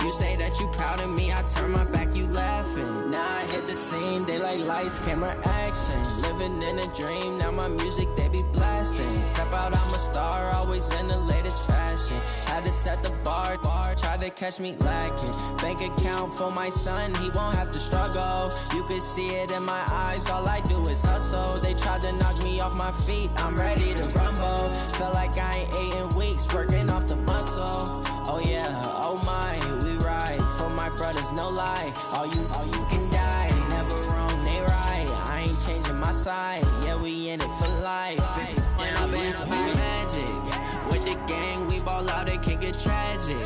You say that you proud of me, I turn my back, you laughing. Now I hit the scene, they like lights, camera, action. Living in a dream, now my music, they be blasting. Step out, I'm a star, always in the latest fashion. Had to set the bar, try to catch me lacking. Bank account for my son, he won't have to struggle. You could see it in my eyes, all I do is hustle. They tried to knock me off my feet, I'm ready to rumble. Feel like I ain't ate in weeks, working off the muscle. Oh yeah, oh my, we ride for my brothers, no lie. All you can die, never wrong, they right. I ain't changing my side, yeah, we in it for life. When I've been magic, with the gang, we ball out, it can get tragic.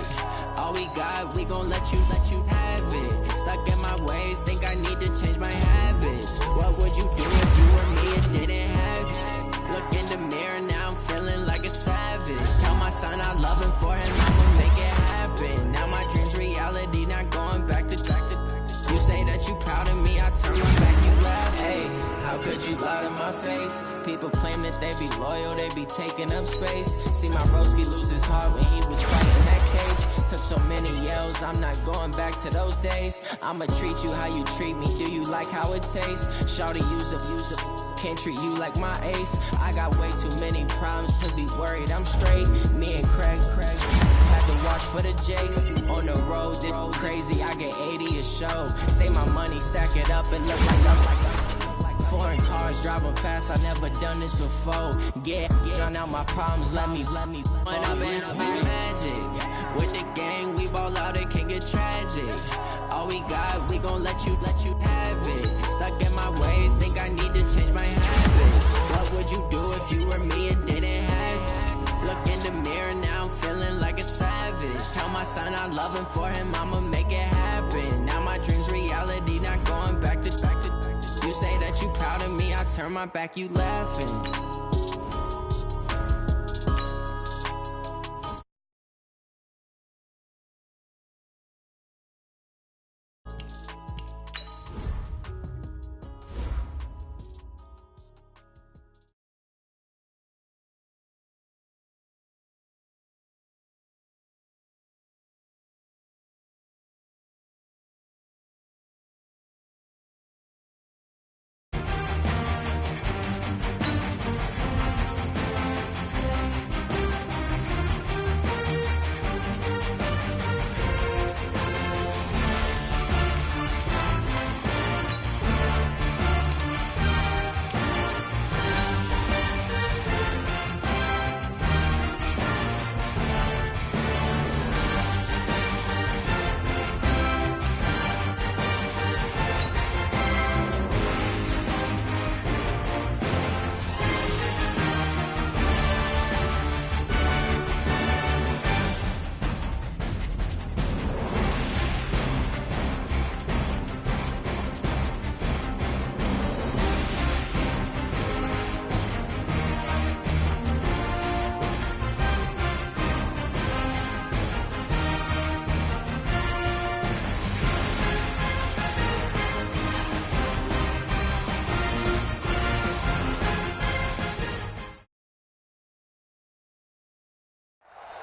All we got, we gon' let you have it. Stuck in my ways, think I need to change my habits. What would you do if you were me and didn't have it? Look in the mirror, now I'm feeling like a savage. Tell my son I love him, for him I'ma make it happen. Now my dream's reality, not going back to. You say that you proud of me, I turn my back, you laugh. Hey, how could you lie to my face? People claim that they be loyal, they be taking up space. See my broski lose his heart when he was fighting that case. Took so many yells, I'm not going back to those days. I'ma treat you how you treat me, do you like how it tastes? Shawty, use up, can't treat you like my ace. I got way too many problems to be worried, I'm straight. Me and Craig had to watch for the Jakes. On the road, this crazy, I get 80 a show. Save my money, stack it up, and look like I'm foreign cars, driving fast, I never done this before. Drown out my problems, let me. When I've been magic, with the gang, we ball out, it can get tragic. All we got, we gon' let you have it. Stuck in my ways, think I need to change my habits. What would you do if you were me and didn't have it? Look in the mirror, now I'm feeling like a savage. Tell my son I love him, for him I'ma make it happen. Now my dream's reality, not going back to. You say that you proud of me, I turn my back, you laughing.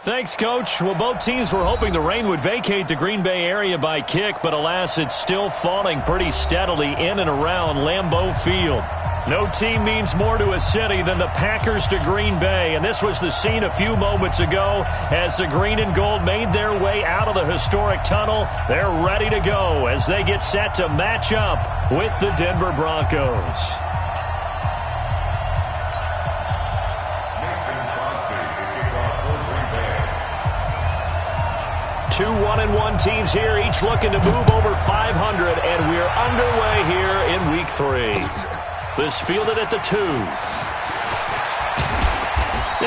Thanks, Coach. Well, both teams were hoping the rain would vacate the Green Bay area by kick, but alas, it's still falling pretty steadily in and around Lambeau Field. No team means more to a city than the Packers to Green Bay, and this was the scene a few moments ago as the green and gold made their way out of the historic tunnel. They're ready to go as they get set to match up with the Denver Broncos. 2 1-1 teams here, each looking to move over 500, and we're underway here in Week 3. This fielded at the 2.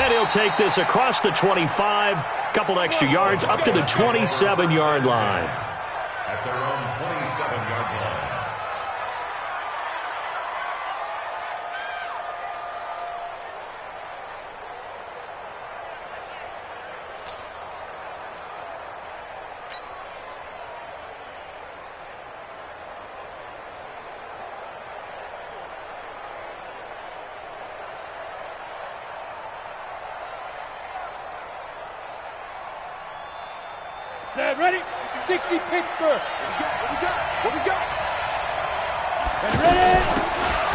And he'll take this across the 25, couple extra yards up to the 27-yard line. At their own 27-yard line. Set, ready, 60 Pittsburgh. What we got? Ready?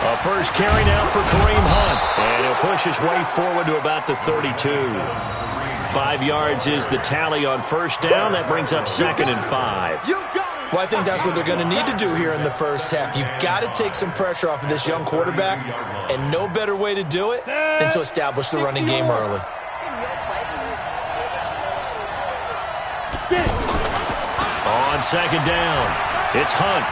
A first carry now for Kareem Hunt. And he'll push his way forward to about the 32. 5 yards is the tally on first down. That brings up 2nd and 5. Well, I think that's what they're going to need to do here in the first half. You've got to take some pressure off of this young quarterback, and no better way to do it than to establish the running game early. On 2nd down, it's Hunt.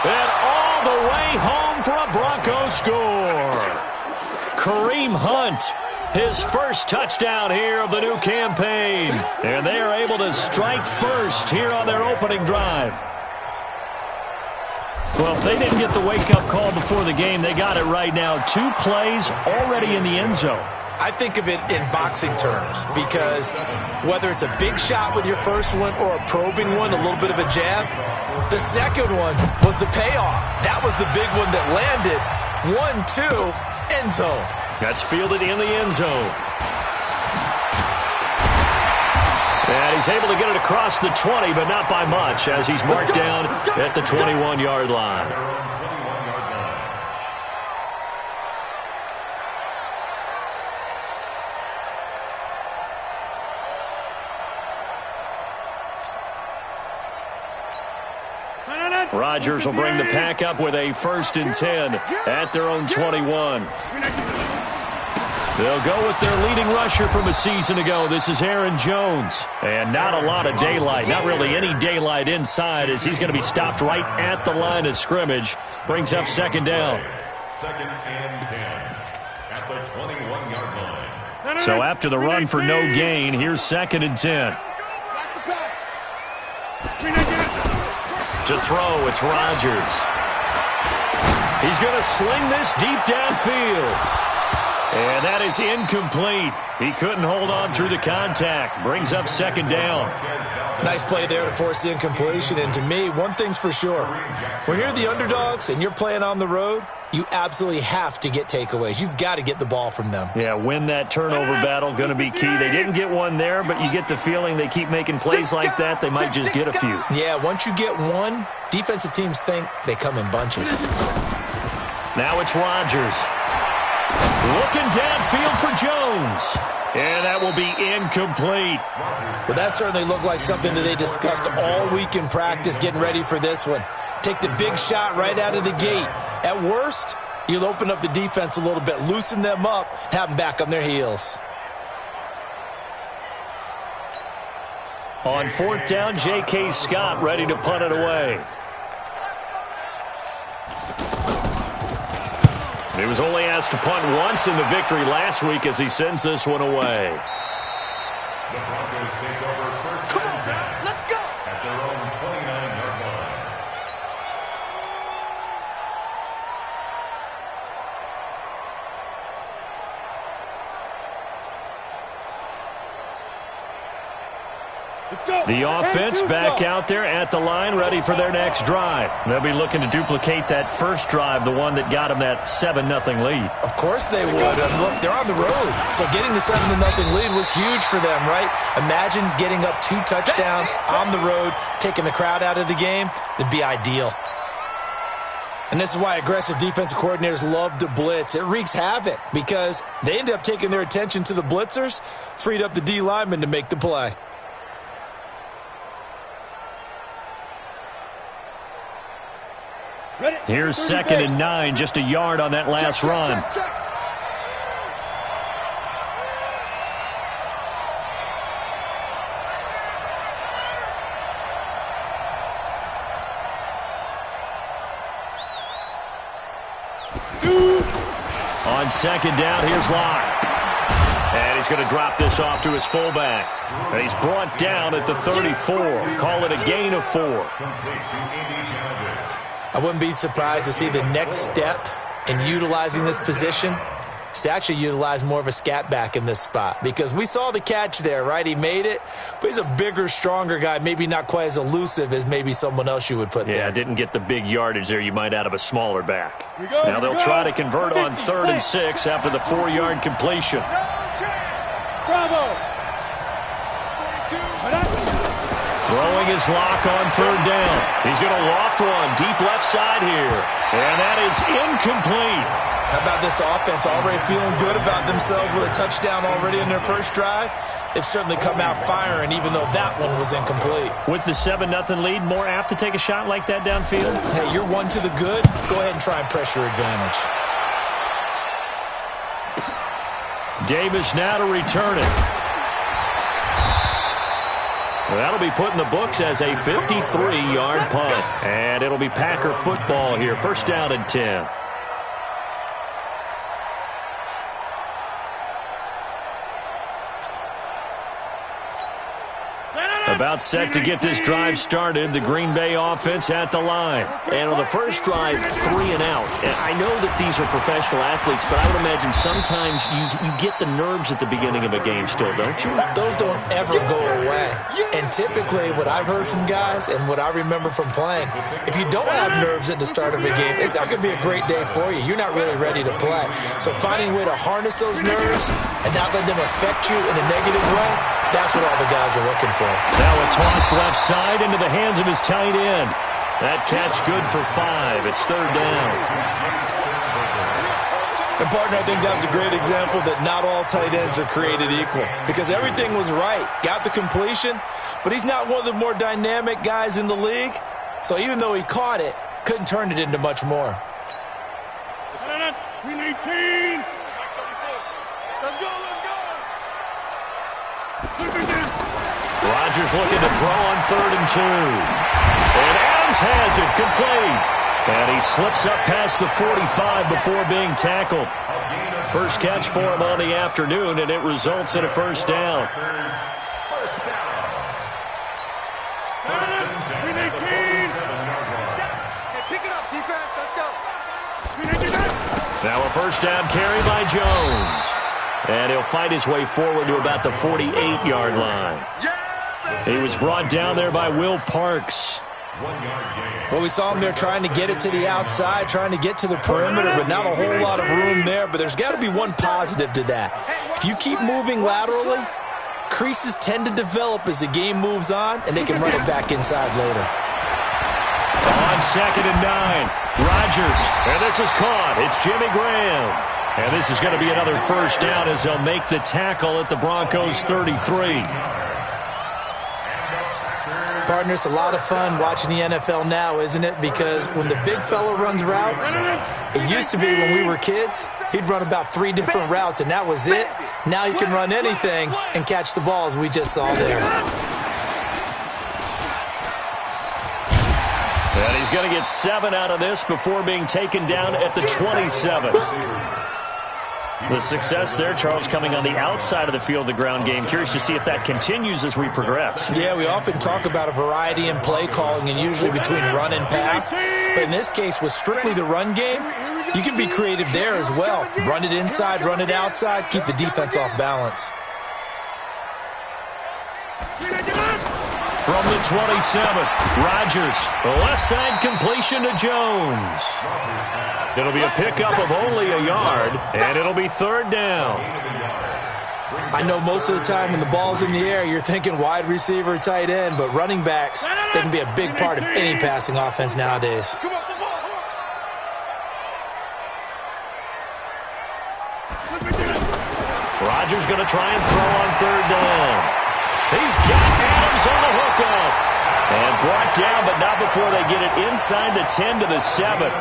And all the way home for a Broncos score. Kareem Hunt, his first touchdown here of the new campaign. And they are able to strike first here on their opening drive. Well, if they didn't get the wake-up call before the game, they got it right now. 2 plays already in the end zone. I think of it in boxing terms because whether it's a big shot with your first one or a probing one, a little bit of a jab, the second one was the payoff. That was the big one that landed. 1-2, end zone. That's fielded in the end zone. And he's able to get it across the 20, but not by much, as he's marked down at the 21-yard line. Rodgers will bring the pack up with a 1st and 10 at their own 21. They'll go with their leading rusher from a season ago. This is Aaron Jones. And not a lot of daylight, not really any daylight inside, as he's going to be stopped right at the line of scrimmage. Brings up 2nd down. 2nd and 10 at the 21-yard line. So after the run for no gain, here's 2nd and 10. To throw, it's Rodgers. He's going to sling this deep downfield. And that is incomplete. He couldn't hold on through the contact. Brings up 2nd down. Nice play there to force the incompletion. And to me, one thing's for sure. When you're the underdogs and you're playing on the road, you absolutely have to get takeaways. You've got to get the ball from them. Yeah, win that turnover battle, going to be key. They didn't get one there, but you get the feeling they keep making plays like that, they might just get a few. Yeah, once you get one, defensive teams think they come in bunches. Now it's Rodgers. Looking downfield for Jones. And that will be incomplete. Well, that certainly looked like something that they discussed all week in practice getting ready for this one. Take the big shot right out of the gate. At worst, you'll open up the defense a little bit, loosen them up, have them back on their heels. On 4th down, J.K. Scott ready to punt it away. He was only asked to punt once in the victory last week as he sends this one away. The Broncos take over 1st and 10. Let's go! At their own 29-yard line. The offense back out there at the line, ready for their next drive. They'll be looking to duplicate that first drive, the one that got them that 7-0 lead. Of course they would. Look, they're on the road, so getting the 7-0 lead was huge for them, right? Imagine getting up 2 touchdowns on the road, taking the crowd out of the game. It'd be ideal. And this is why aggressive defensive coordinators love to blitz. It wreaks havoc because they end up taking their attention to the blitzers, freed up the D lineman to make the play. Here's 2nd and 9, just a yard on that last run. On 2nd down, here's Locke. And he's going to drop this off to his fullback. And he's brought down at the 34. Call it a gain of 4. I wouldn't be surprised to see the next step in utilizing this position is to actually utilize more of a scat back in this spot, because we saw the catch there, right? He made it, but he's a bigger, stronger guy, maybe not quite as elusive as maybe someone else you would put there. Yeah, didn't get the big yardage there you might out of a smaller back. Now they'll try to convert on 3rd and 6 after the 4-yard completion. Bravo. Throwing his lock on 3rd down. He's going to loft one deep left side here. And that is incomplete. How about this offense already feeling good about themselves with a touchdown already in their first drive? They've certainly come out firing, even though that one was incomplete. With the 7-0 lead, more apt to take a shot like that downfield? Hey, you're one to the good. Go ahead and try and press your advantage. Davis now to return it. That'll be put in the books as a 53-yard punt. And it'll be Packer football here. 1st down and 10. About set to get this drive started. The Green Bay offense at the line. And on the first drive, 3 and out. And I know that these are professional athletes, but I would imagine sometimes you get the nerves at the beginning of a game still, don't you? Those don't ever go away. And typically what I've heard from guys and what I remember from playing, if you don't have nerves at the start of a game, it's not going to be a great day for you. You're not really ready to play. So finding a way to harness those nerves and not let them affect you in a negative way, that's what all the guys are looking for. Now a toss left side into the hands of his tight end. That catch good for 5. It's 3rd down. And, partner, I think that was a great example that not all tight ends are created equal, because everything was right. Got the completion, but he's not one of the more dynamic guys in the league. So even though he caught it, couldn't turn it into much more. 319. Let's go. Rodgers looking to throw on 3rd and 2. And Adams has it complete. And he slips up past the 45 before being tackled. First catch for him on the afternoon, and it results in a 1st down. Pick it up, defense. Let's go. Now a 1st down carry by Jones. And he'll fight his way forward to about the 48-yard line. He was brought down there by Will Parks. Well, we saw him there trying to get it to the outside, trying to get to the perimeter, but not a whole lot of room there. But there's got to be one positive to that. If you keep moving laterally, creases tend to develop as the game moves on, and they can run it back inside later. On 2nd and 9, Rodgers. And this is caught. It's Jimmy Graham. And this is going to be another 1st down as they'll make the tackle at the Broncos 33. Partner, it's a lot of fun watching the NFL now, isn't it? Because when the big fella runs routes, it used to be when we were kids, he'd run about 3 different routes, and that was it. Now he can run anything and catch the ball, as we just saw there. And he's going to get 7 out of this before being taken down at the 27. The success there, Charles, coming on the outside of the field, the ground game. Curious to see if that continues as we progress. Yeah, we often talk about a variety in play calling and usually between run and pass. But in this case, with strictly the run game, you can be creative there as well. Run it inside, run it outside, keep the defense off balance. From the 27, Rodgers, the left side completion to Jones. It'll be a pickup of only a yard, and it'll be 3rd down. I know most of the time when the ball's in the air, you're thinking wide receiver, tight end, but running backs, they can be a big part of any passing offense nowadays. Rodgers going to try and throw on 3rd down. He's got Adams on the hookup. And brought down, but not before they get it inside the 10 to the 7.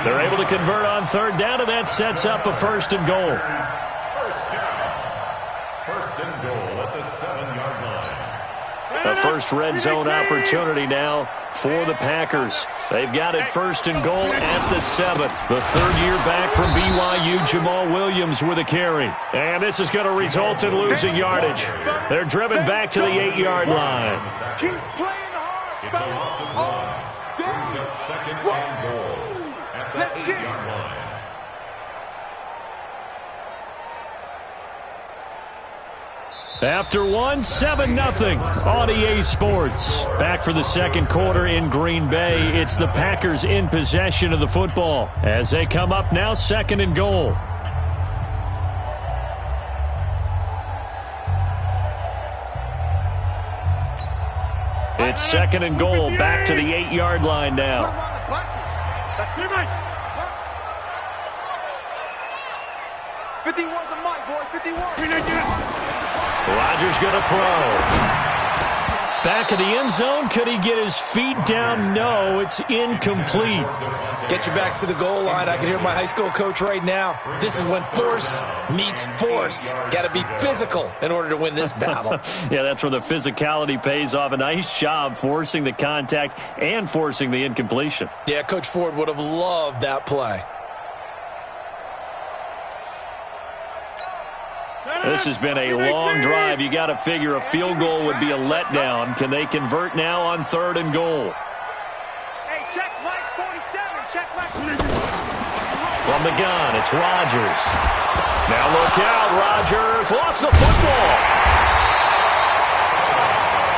They're able to convert on 3rd down, and that sets up a 1st and goal. 1st and goal at the 7-yard line. A first red zone opportunity now for the Packers. They've got it 1st and goal at the 7. The 3rd year back from BYU, Jamal Williams with a carry. And this is going to result in losing yardage. They're driven back to the 8-yard line. Keep playing hard. It's a loss of 1. Brings up 2nd and goal at the 8-yard line. After one, 7-0 on EA Sports. Back for the second quarter in Green Bay. It's the Packers in possession of the football as they come up now 2nd and goal. It's 2nd and goal, back to the 8-yard line now. That's good, mate. 51 the mic, boys. 51. Rodgers going to throw. Back of the end zone. Could he get his feet down? No, it's incomplete. Get your backs to the goal line. I can hear my high school coach right now. This is when force meets force. Got to be physical in order to win this battle. Yeah, that's where the physicality pays off. A nice job forcing the contact and forcing the incompletion. Yeah, Coach Ford would have loved that play. This has been a long drive. You got to figure a field goal would be a letdown. Can they convert now on 3rd and goal? Hey, check Mike 47. Check Mike. From the gun, it's Rodgers. Now look out, Rodgers lost the football.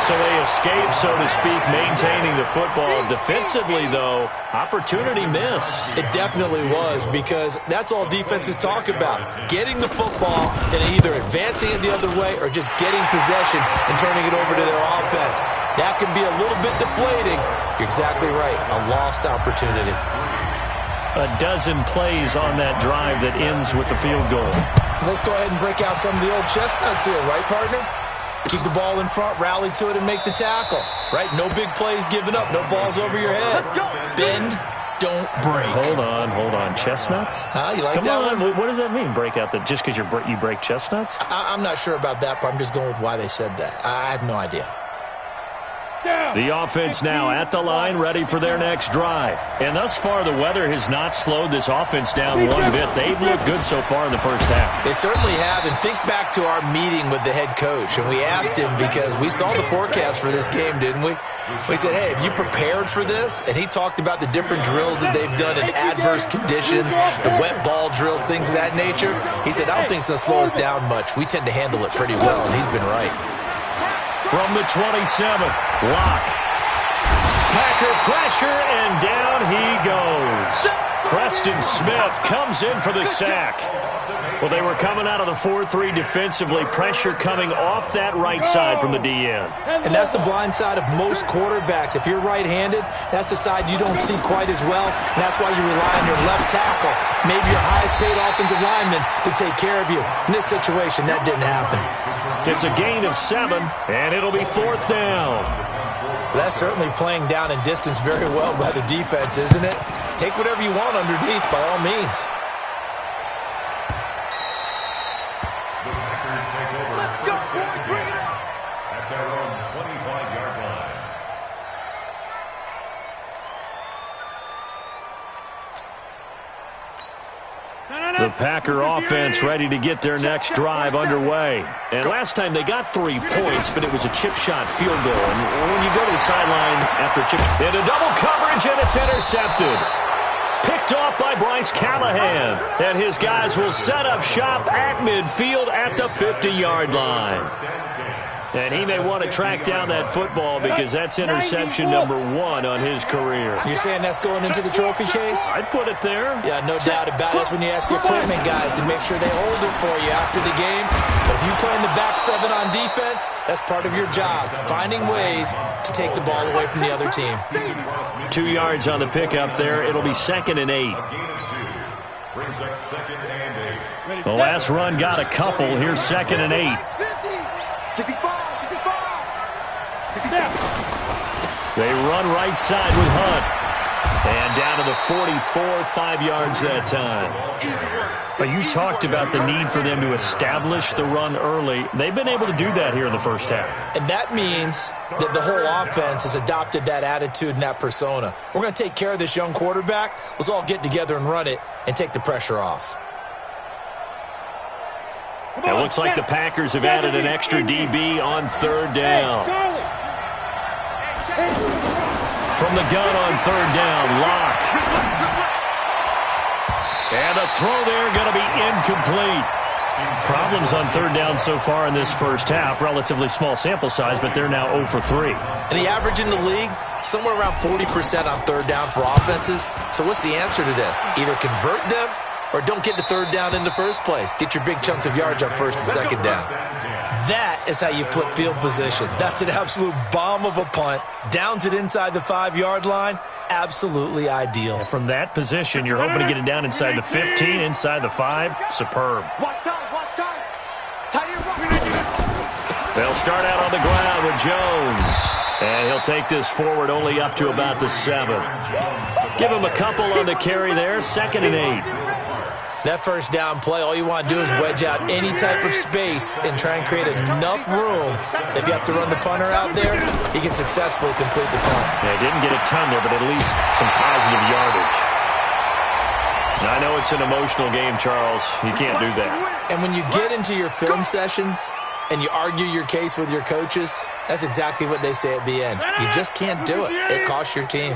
So they escape, so to speak, maintaining the football. Defensively, though, opportunity miss. It definitely was, because that's all defenses talk about. Getting the football and either advancing it the other way or just getting possession and turning it over to their offense. That can be a little bit deflating. You're exactly right. A lost opportunity. A dozen plays on that drive that ends with the field goal. Let's go ahead and break out some of the old chestnuts here, right, partner? Keep the ball in front, rally to it, and make the tackle. Right? No big plays given up. No balls over your head. Bend, don't break. Hold on. Chestnuts? You like Come that on. one? What does that mean, break out? Just because you break chestnuts? I'm not sure about that, but I'm just going with why they said that. I have no idea. The offense now at the line, ready for their next drive. And thus far, the weather has not slowed this offense down one bit. They've looked good so far in the first half. They certainly have. And think back to our meeting with the head coach. And we asked him, because we saw the forecast for this game, didn't we? We said, hey, have you prepared for this? And he talked about the different drills that they've done in adverse conditions, the wet ball drills, things of that nature. He said, I don't think it's going to slow us down much. We tend to handle it pretty well, and he's been right. From the 27, Lock. Packer pressure, and down he goes. Preston Smith comes in for the sack. Well, they were coming out of the 4-3 defensively. Pressure coming off that right side from the DN. And that's the blind side of most quarterbacks. If you're right-handed, that's the side you don't see quite as well. And that's why you rely on your left tackle, maybe your highest-paid offensive lineman, to take care of you. In this situation, that didn't happen. It's a gain of 7, and it'll be 4th down. Well, that's certainly playing down in distance very well by the defense, isn't it? Take whatever you want underneath, by all means. The Packers take over. Let's go, boys. Bring it up. At their own 25-yard line. The Packer offense ready to get their next drive underway. And last time they got 3 points, but it was a chip shot field goal. And when you go to the sideline after a chip shot, into double coverage, and it's intercepted. Picked off by Bryce Callahan. And his guys will set up shop at midfield at the 50-yard line. And he may want to track down that football because that's interception number 1 on his career. You're saying that's going into the trophy case? I'd put it there. Yeah, no doubt about it. That's when you ask the equipment guys to make sure they hold it for you after the game. But if you play in the back 7 on defense, that's part of your job, finding ways to take the ball away from the other team. 2 yards on the pickup there. It'll be 2nd and 8. Brings up 2nd and 8. The last run got a couple. Here's 2nd and 8. 50, 65. They run right side with Hunt. And down to the 44, 5 yards that time. But you talked about the need for them to establish the run early. They've been able to do that here in the first half. And that means that the whole offense has adopted that attitude and that persona. We're going to take care of this young quarterback. Let's all get together and run it and take the pressure off. It looks like the Packers have added an extra DB on 3rd down. From the gun on 3rd down, Lock. And the throw there going to be incomplete. Problems on third down so far in this first half. Relatively small sample size, but they're now 0 for 3. And the average in the league, somewhere around 40% on third down for offenses. So what's the answer to this? Either convert them or don't get to third down in the first place. Get your big chunks of yards on first and second down. That is how you flip field position. That's an absolute bomb of a punt. Downs it inside the 5-yard line. Absolutely ideal. From that position, you're hoping to get it down inside the 15, inside the 5. Superb. Watch time. Tie your rope. They'll start out on the ground with Jones. And he'll take this forward only up to about the 7. Give him a couple on the carry there. 2nd and 8. That first down play, all you want to do is wedge out any type of space and try and create enough room. If you have to run the punter out there, he can successfully complete the punt. Yeah, didn't get a ton there, but at least some positive yardage. Now, I know it's an emotional game, Charles. You can't do that. And when you get into your film sessions and you argue your case with your coaches, that's exactly what they say at the end. You just can't do it. It costs your team.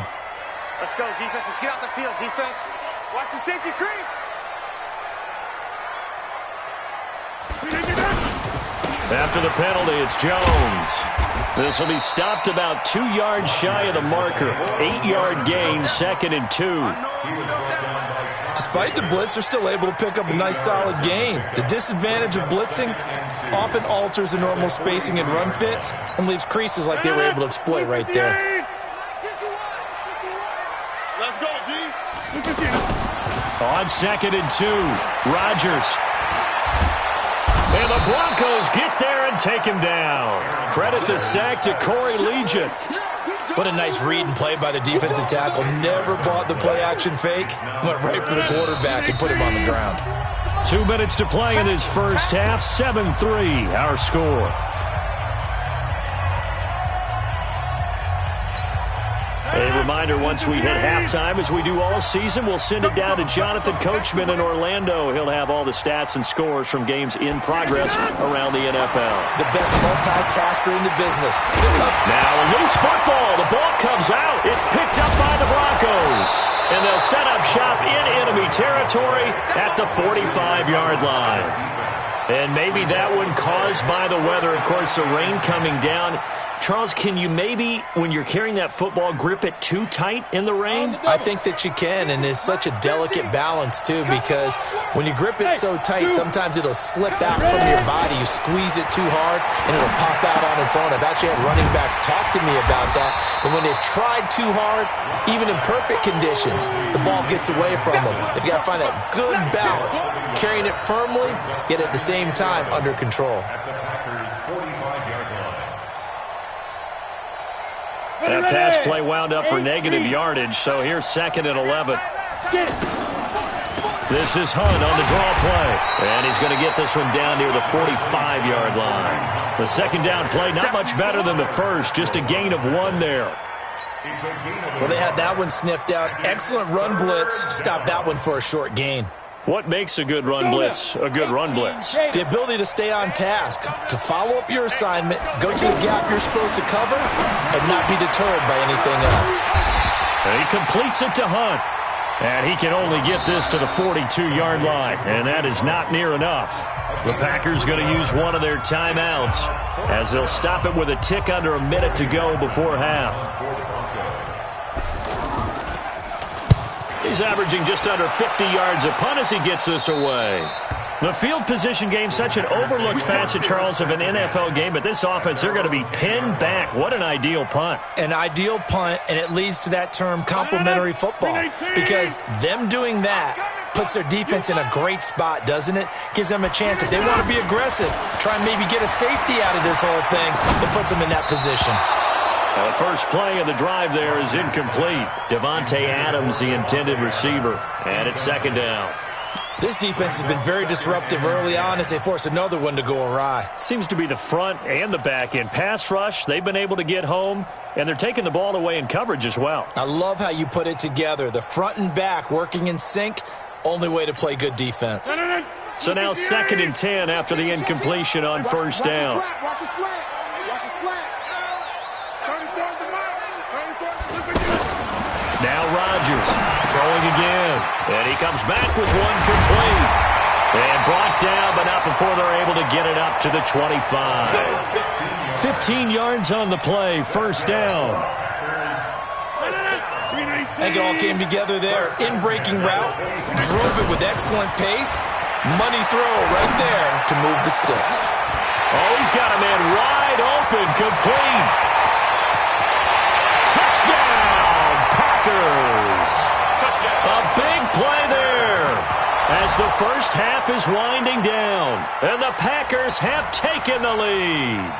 Let's go, defense. Let's get out the field, defense. Watch the safety creep. After the penalty, it's Jones. This will be stopped about 2 yards shy of the marker. 8-yard gain, 2nd and 2. Despite the blitz, they're still able to pick up a nice solid gain. The disadvantage of blitzing often alters the normal spacing and run fits and leaves creases like they were able to exploit right there. Let's go, D. On 2nd and 2, Rodgers. And the Broncos get there and take him down. Credit the sack to Corey Legion. What a nice read and play by the defensive tackle. Never bought the play-action fake. Went right for the quarterback and put him on the ground. 2 minutes to play in this first half. 7-3, our score. A reminder, once we hit halftime, as we do all season, we'll send it down to Jonathan Coachman in Orlando. He'll have all the stats and scores from games in progress around the NFL. The best multitasker in the business. Now a loose football. The ball comes out. It's picked up by the Broncos. And they'll set up shop in enemy territory at the 45-yard line. And maybe that one caused by the weather. Of course, the rain coming down. Charles, can you maybe, when you're carrying that football, grip it too tight in the rain? I think that you can, and it's such a delicate balance, too, because when you grip it so tight, sometimes it'll slip out from your body. You squeeze it too hard, and it'll pop out on its own. I've actually had running backs talk to me about that, and when they've tried too hard, even in perfect conditions, the ball gets away from them. You've got to find that good balance, carrying it firmly, yet at the same time under control. That pass play wound up for negative yardage, so here's 2nd and 11. This is Hunt on the draw play, and he's going to get this one down near the 45-yard line. The 2nd down play, not much better than the first, just a gain of 1 there. Well, they had that one sniffed out. Excellent run blitz. Stopped that one for a short gain. What makes a good run blitz a good run blitz? The ability to stay on task, to follow up your assignment, go to the gap you're supposed to cover, and not be deterred by anything else. And he completes it to Hunt. And he can only get this to the 42-yard line, and that is not near enough. The Packers going to use one of their timeouts as they'll stop it with a tick under a minute to go before half. He's averaging just under 50 yards a punt as he gets this away. The field position game, such an overlooked facet, Charles, of an NFL game, but this offense, they're going to be pinned back. What an ideal punt. An ideal punt, and it leads to that term complementary football, because them doing that puts their defense in a great spot, doesn't it? Gives them a chance. If they want to be aggressive, try and maybe get a safety out of this whole thing, it puts them in that position. The first play of the drive there is incomplete. Devontae Adams, the intended receiver, and it's 2nd down. This defense has been very disruptive early on as they force another one to go awry. Seems to be the front and the back end. Pass rush, they've been able to get home, and they're taking the ball away in coverage as well. I love how you put it together. The front and back working in sync, only way to play good defense. So now 2nd and 10 after the incompletion on first down. Watch the slant. Watch the slant. 34's the mark. 34's Now Rodgers throwing again. And he comes back with one complete. And brought down, but not before they're able to get it up to the 25. 15 yards on the play, first down. I think it all came together there. In-breaking route, drove it with excellent pace. Money throw right there to move the sticks. Oh, he's got a man wide open, complete. Touchdown, Packers. A big play there as the first half is winding down, and the Packers have taken the lead.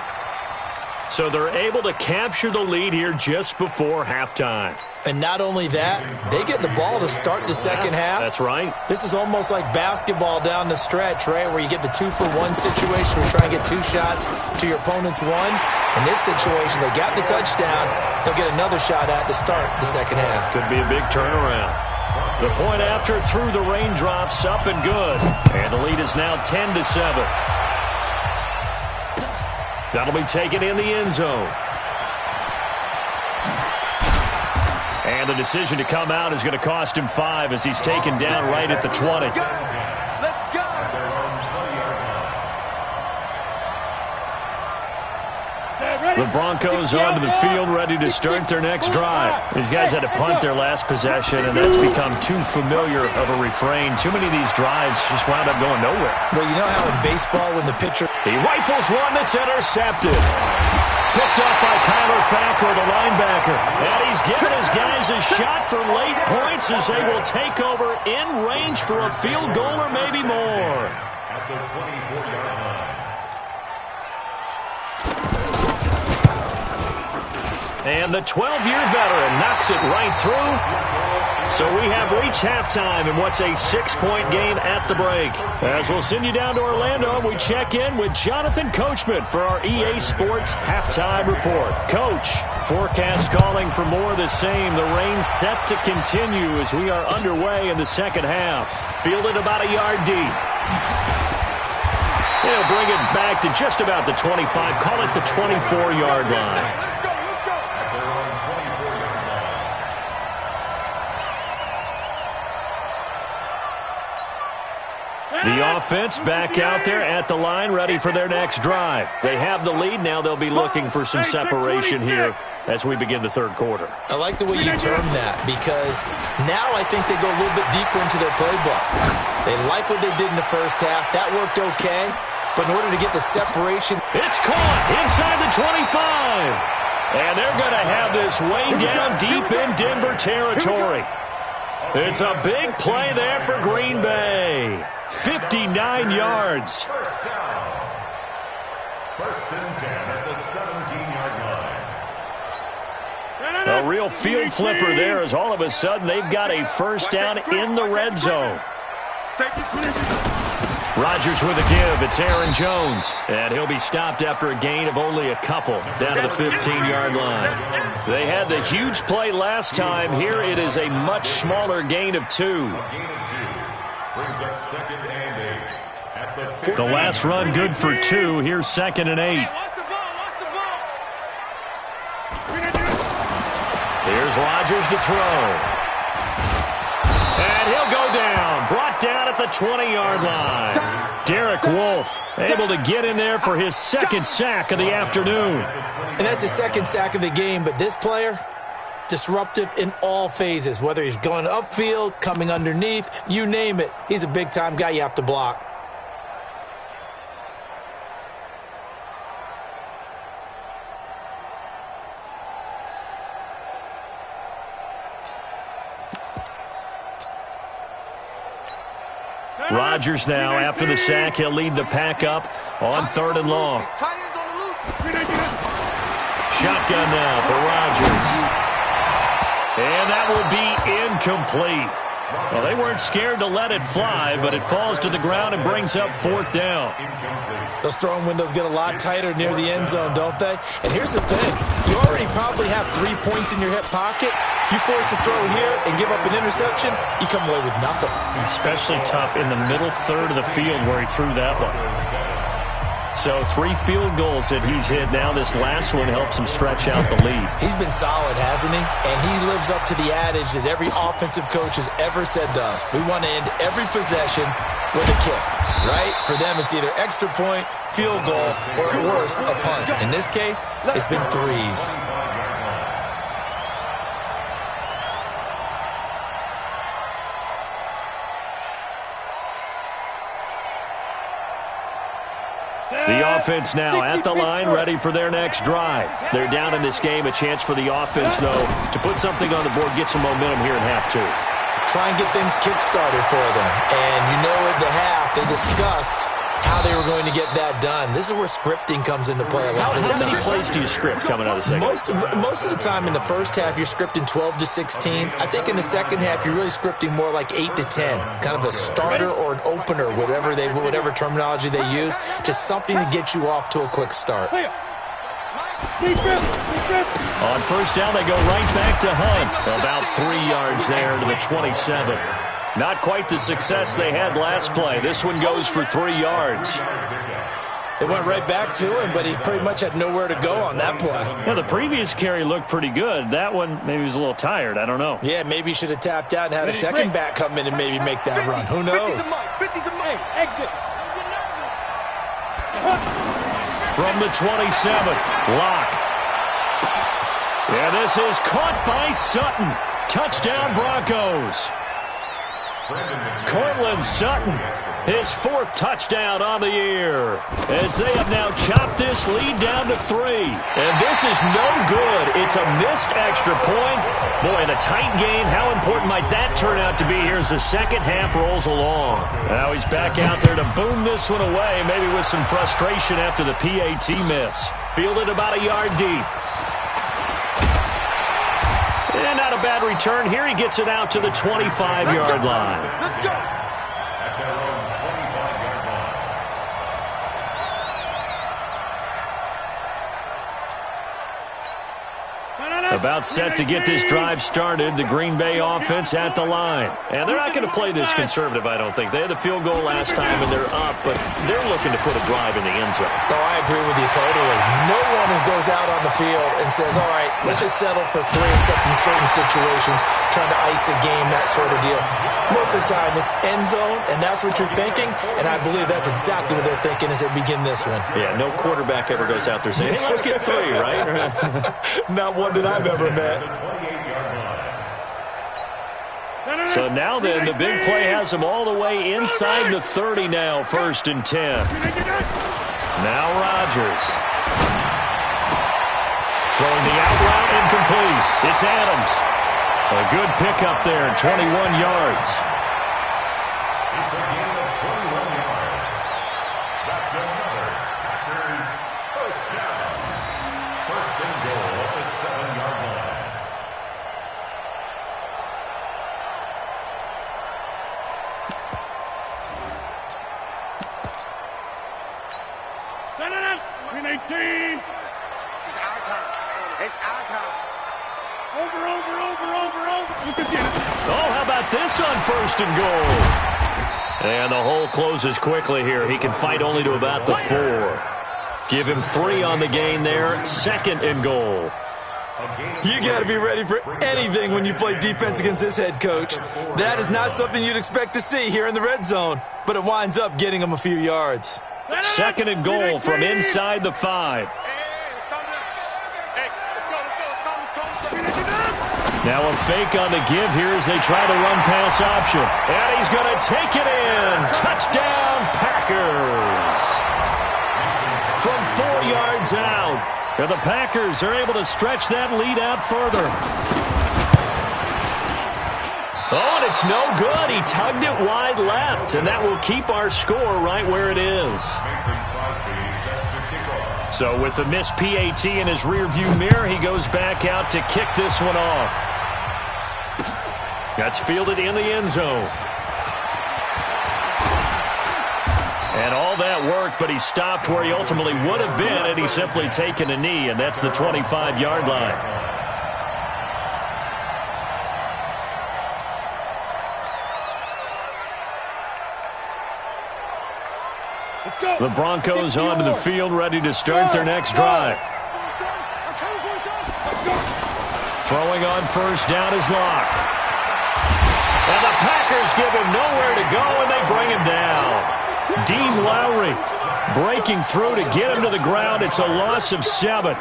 So they're able to capture the lead here just before halftime. And not only that, they get the ball to start the second half. That's right. This is almost like basketball down the stretch, right, where you get the 2-for-1 situation where you try and get 2 shots to your opponent's 1. In this situation, they got the touchdown. They'll get another shot at to start the second half. Could be a big turnaround. The point after through the raindrops, up and good. And the lead is now 10-7. That'll be taken in the end zone. And the decision to come out is going to cost him 5 as he's taken down right at the 20. The Broncos onto the field, ready to start their next drive. These guys had to punt their last possession, and that's become too familiar of a refrain. Too many of these drives just wound up going nowhere. Well, you know how in baseball when the pitcher... He rifles one that's intercepted. Picked up by Kyler Fackrell, the linebacker. And he's given his guys a shot for late points as they will take over in range for a field goal or maybe more. At the 24-yard line. And the 12-year veteran knocks it right through. So we have reached halftime in what's a 6-point game at the break. As we'll send you down to Orlando, we check in with Jonathan Coachman for our EA Sports Halftime Report. Coach, forecast calling for more of the same. The rain set to continue as we are underway in the second half. Fielded about a yard deep. They'll bring it back to just about the 25. Call it the 24-yard line. The offense back out there at the line, ready for their next drive. They have the lead. Now they'll be looking for some separation here as we begin the third quarter. I like the way you term that because now I think they go a little bit deeper into their playbook. They like what they did in the first half. That worked okay. But in order to get the separation... It's caught inside the 25. And they're going to have this way down deep in Denver territory. It's a big play there for Green Bay. 59 yards. First down. First and 10 at the 17-yard line. A real field flipper there as all of a sudden they've got a first down in the red zone. Rodgers with a give. It's Aaron Jones. And he'll be stopped after a gain of only a couple down to the 15-yard line. They had the huge play last time. Here it is a much smaller gain of 2. Brings up second and 8 at the 15. The last run good for 2. Here's second and 8. Here's Rodgers to throw. And he'll go down. Brought down at the 20-yard line. Derek Wolfe able to get in there for his second sack of the afternoon. And that's his second sack of the game, but this player... disruptive in all phases, whether he's going upfield, coming underneath, you name it. He's a big-time guy you have to block. Rodgers now, after the sack, he'll lead the pack up on 3rd and long. Shotgun now for Rodgers. And that will be incomplete. Well, they weren't scared to let it fly, but it falls to the ground and brings up 4th down. Those throwing windows get a lot tighter near the end zone, don't they? And here's the thing. You already probably have 3 points in your hip pocket. You force a throw here and give up an interception, you come away with nothing. Especially tough in the middle third of the field where he threw that one. So 3 field goals that he's hit now. This last one helps him stretch out the lead. He's been solid, hasn't he? And he lives up to the adage that every offensive coach has ever said to us. We want to end every possession with a kick, right? For them, it's either extra point, field goal, or at worst, a punt. In this case, it's been threes. The offense now at the line, ready for their next drive. They're down in this game. A chance for the offense, though, to put something on the board, get some momentum here in half 2. Try and get things kick-started for them. And you know at the half, they discussed how they were going to get that done. This is where scripting comes into play a lot of the time. How many plays do you script coming out of the second? Most of the time in the first half, you're scripting 12 to 16. I think in the second half, you're really scripting more like 8 to 10. Kind of a starter or an opener, whatever terminology they use. Just something to get you off to a quick start. On first down, they go right back to Hunt. About 3 yards there to the 27. Not quite the success they had last play. This one goes for 3 yards. It went right back to him, but he pretty much had nowhere to go on that play. Yeah, the previous carry looked pretty good. That one, maybe he was a little tired. I don't know. Yeah, maybe he should have tapped out and had a second back come in and maybe make that run. Who knows? 50's the mic. Exit. From the 27, Locke. Yeah, this is caught by Sutton. Touchdown, Broncos. Cortland Sutton, his 4th touchdown on the year, as they have now chopped this lead down to 3. And this is no good. It's a missed extra point. Boy, in a tight game, how important might that turn out to be here as the second half rolls along? Now he's back out there to boom this one away, maybe with some frustration after the PAT miss. Fielded about a yard deep. And not a bad return. Here he gets it out to the 25-yard line. Let's go. At their own 25-yard line. About set to get this drive started. The Green Bay offense at the line. And they're not going to play this conservative, I don't think. They had the field goal last time, and they're up, but they're looking to put a drive in the end zone. Oh, I agree with you totally. No one goes out on the field and says, all right, let's just settle for 3 except in certain situations, trying to ice a game, that sort of deal. Most of the time, it's end zone, and that's what you're thinking, and I believe that's exactly what they're thinking as they begin this one. Yeah, no quarterback ever goes out there saying, hey, let's get 3, right? Not one that I've ever met. So now then, the big play has them all the way inside the 30 now, 1st and 10. Now Rodgers. Throwing the out route incomplete. It's Adams. A good pickup there, 21 yards. It's a gain of 21 yards. That's another Packers first down. 1st and goal at the 7-yard line. Green 18. It's our time. It's our time. Over. You can get it. Oh, how about this on 1st and goal? And the hole closes quickly here. He can fight only to about the 4. Give him 3 on the gain there. 2nd and goal. You got to be ready for anything when you play defense against this head coach. That is not something you'd expect to see here in the red zone, but it winds up getting him a few yards. 2nd and goal from inside the 5. Now a fake on the give here as they try the run-pass option. And he's going to take it in. Touchdown, Packers. From 4 yards out. And the Packers are able to stretch that lead out further. Oh, and it's no good. He tugged it wide left, and that will keep our score right where it is. So with the missed PAT in his rearview mirror, he goes back out to kick this one off. That's fielded in the end zone. And all that work, but he stopped where he ultimately would have been had he simply taken a knee, and that's the 25-yard line. Let's go. The Broncos onto the field, ready to start their next drive. Throwing on first down is Locke. And the Packers give him nowhere to go, and they bring him down. Dean Lowry breaking through to get him to the ground. It's a loss of 7.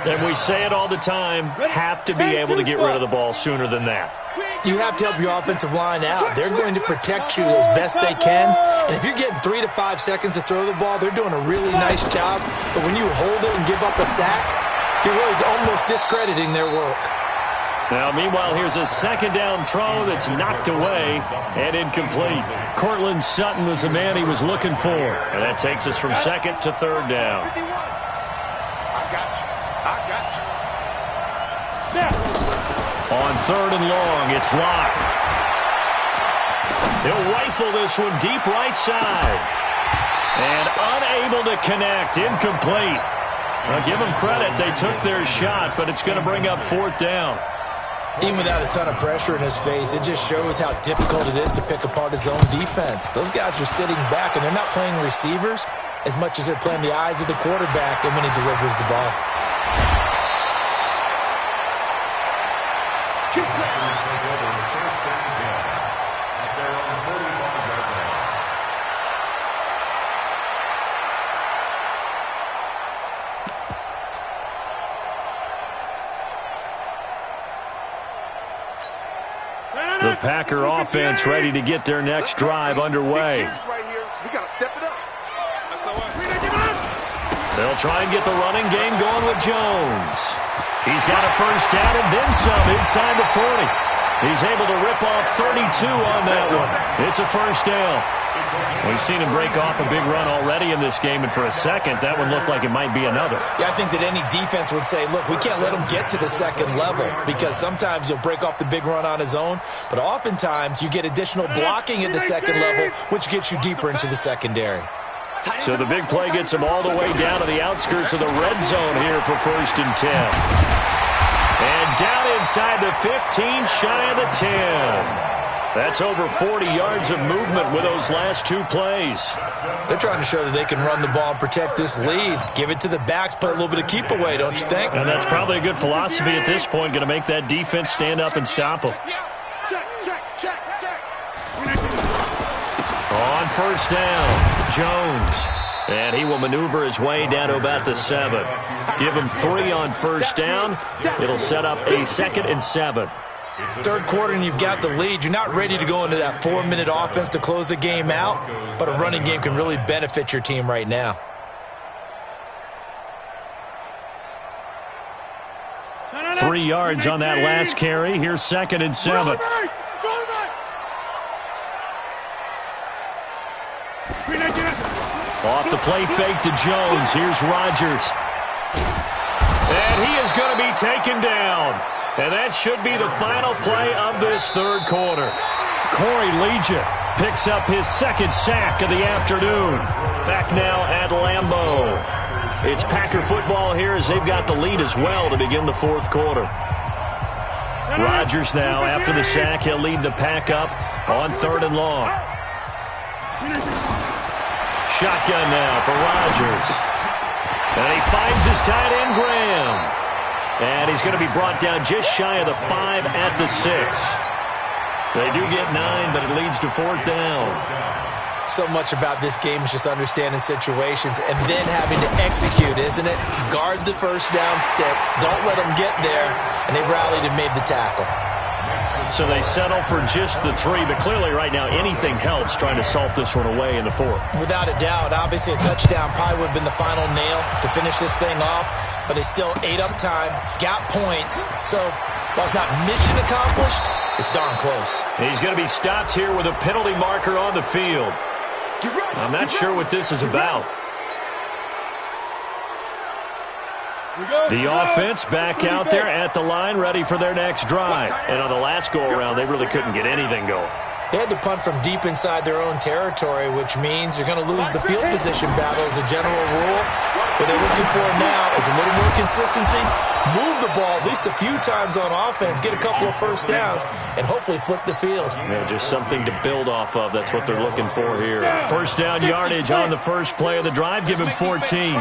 And we say it all the time, have to be able to get rid of the ball sooner than that. You have to help your offensive line out. They're going to protect you as best they can. And if you're getting 3 to 5 seconds to throw the ball, they're doing a really nice job. But when you hold it and give up a sack, you're really almost discrediting their work. Now, meanwhile, here's a second down throw that's knocked away and incomplete. Cortland Sutton was the man he was looking for. And that takes us from second to third down. On third and long, it's Locke. He'll rifle this one deep right side. And unable to connect, incomplete. Now, give them credit, they took their shot, but it's going to bring up fourth down. Even without a ton of pressure in his face, it just shows how difficult it is to pick apart his own defense. Those guys are sitting back, and they're not playing receivers as much as they're playing the eyes of the quarterback and when he delivers the ball. The Packer offense ready to get their next drive underway. They'll try and get the running game going with Jones. He's got a first down and then some inside the 40. He's able to rip off 32 on that one. It's a first down. We've seen him break off a big run already in this game, and for a second, that one looked like it might be another. Yeah, I think that any defense would say, look, we can't let him get to the second level because sometimes he'll break off the big run on his own, but oftentimes you get additional blocking at the second level, which gets you deeper into the secondary. So the big play gets him all the way down to the outskirts of the red zone here for first and 10. And down inside the 15, shy of the 10. That's over 40 yards of movement with those last two plays. They're trying to show that they can run the ball and protect this lead. Give it to the backs, play a little bit of keep away, don't you think? And that's probably a good philosophy at this point, going to make that defense stand up and stop them. On first down, Jones. And he will maneuver his way down to about the 7. Give him 3 on first down. It'll set up a 2nd and 7. Third quarter and you've got the lead. You're not ready to go into that 4-minute offense to close the game out, but a running game can really benefit your team right now. Three yards on that last carry. Here's 2nd and 7. Off the play fake to Jones. Here's Rodgers. And he is going to be taken down. And that should be the final play of this third quarter. Corey Legion picks up his 2nd sack of the afternoon. Back now at Lambeau. It's Packer football here as they've got the lead as well to begin the fourth quarter. Rodgers now, after the sack, he'll lead the Pack up on 3rd and long. Shotgun now for Rodgers. And he finds his tight end, Graham. And he's going to be brought down just shy of the 5 at the 6. They do get 9, but it leads to 4th down. So much about this game is just understanding situations and then having to execute, isn't it? Guard the first down sticks. Don't let them get there. And they rallied and made the tackle. So they settle for just the 3, but clearly right now anything helps trying to salt this one away in the 4th. Without a doubt. Obviously a touchdown probably would have been the final nail to finish this thing off, but they still ate up time, got points. So while it's not mission accomplished, it's darn close. He's going to be stopped here with a penalty marker on the field. I'm not sure what this is about. The offense back out there at the line, ready for their next drive. And on the last go-around, they really couldn't get anything going. They had to punt from deep inside their own territory, which means you're going to lose the field position battle as a general rule. With they're looking for now is a little more consistency, move the ball at least a few times on offense, get a couple of first downs, and hopefully flip the field. Yeah, just something to build off of. That's what they're looking for here. First down yardage on the first play of the drive. Give him 14.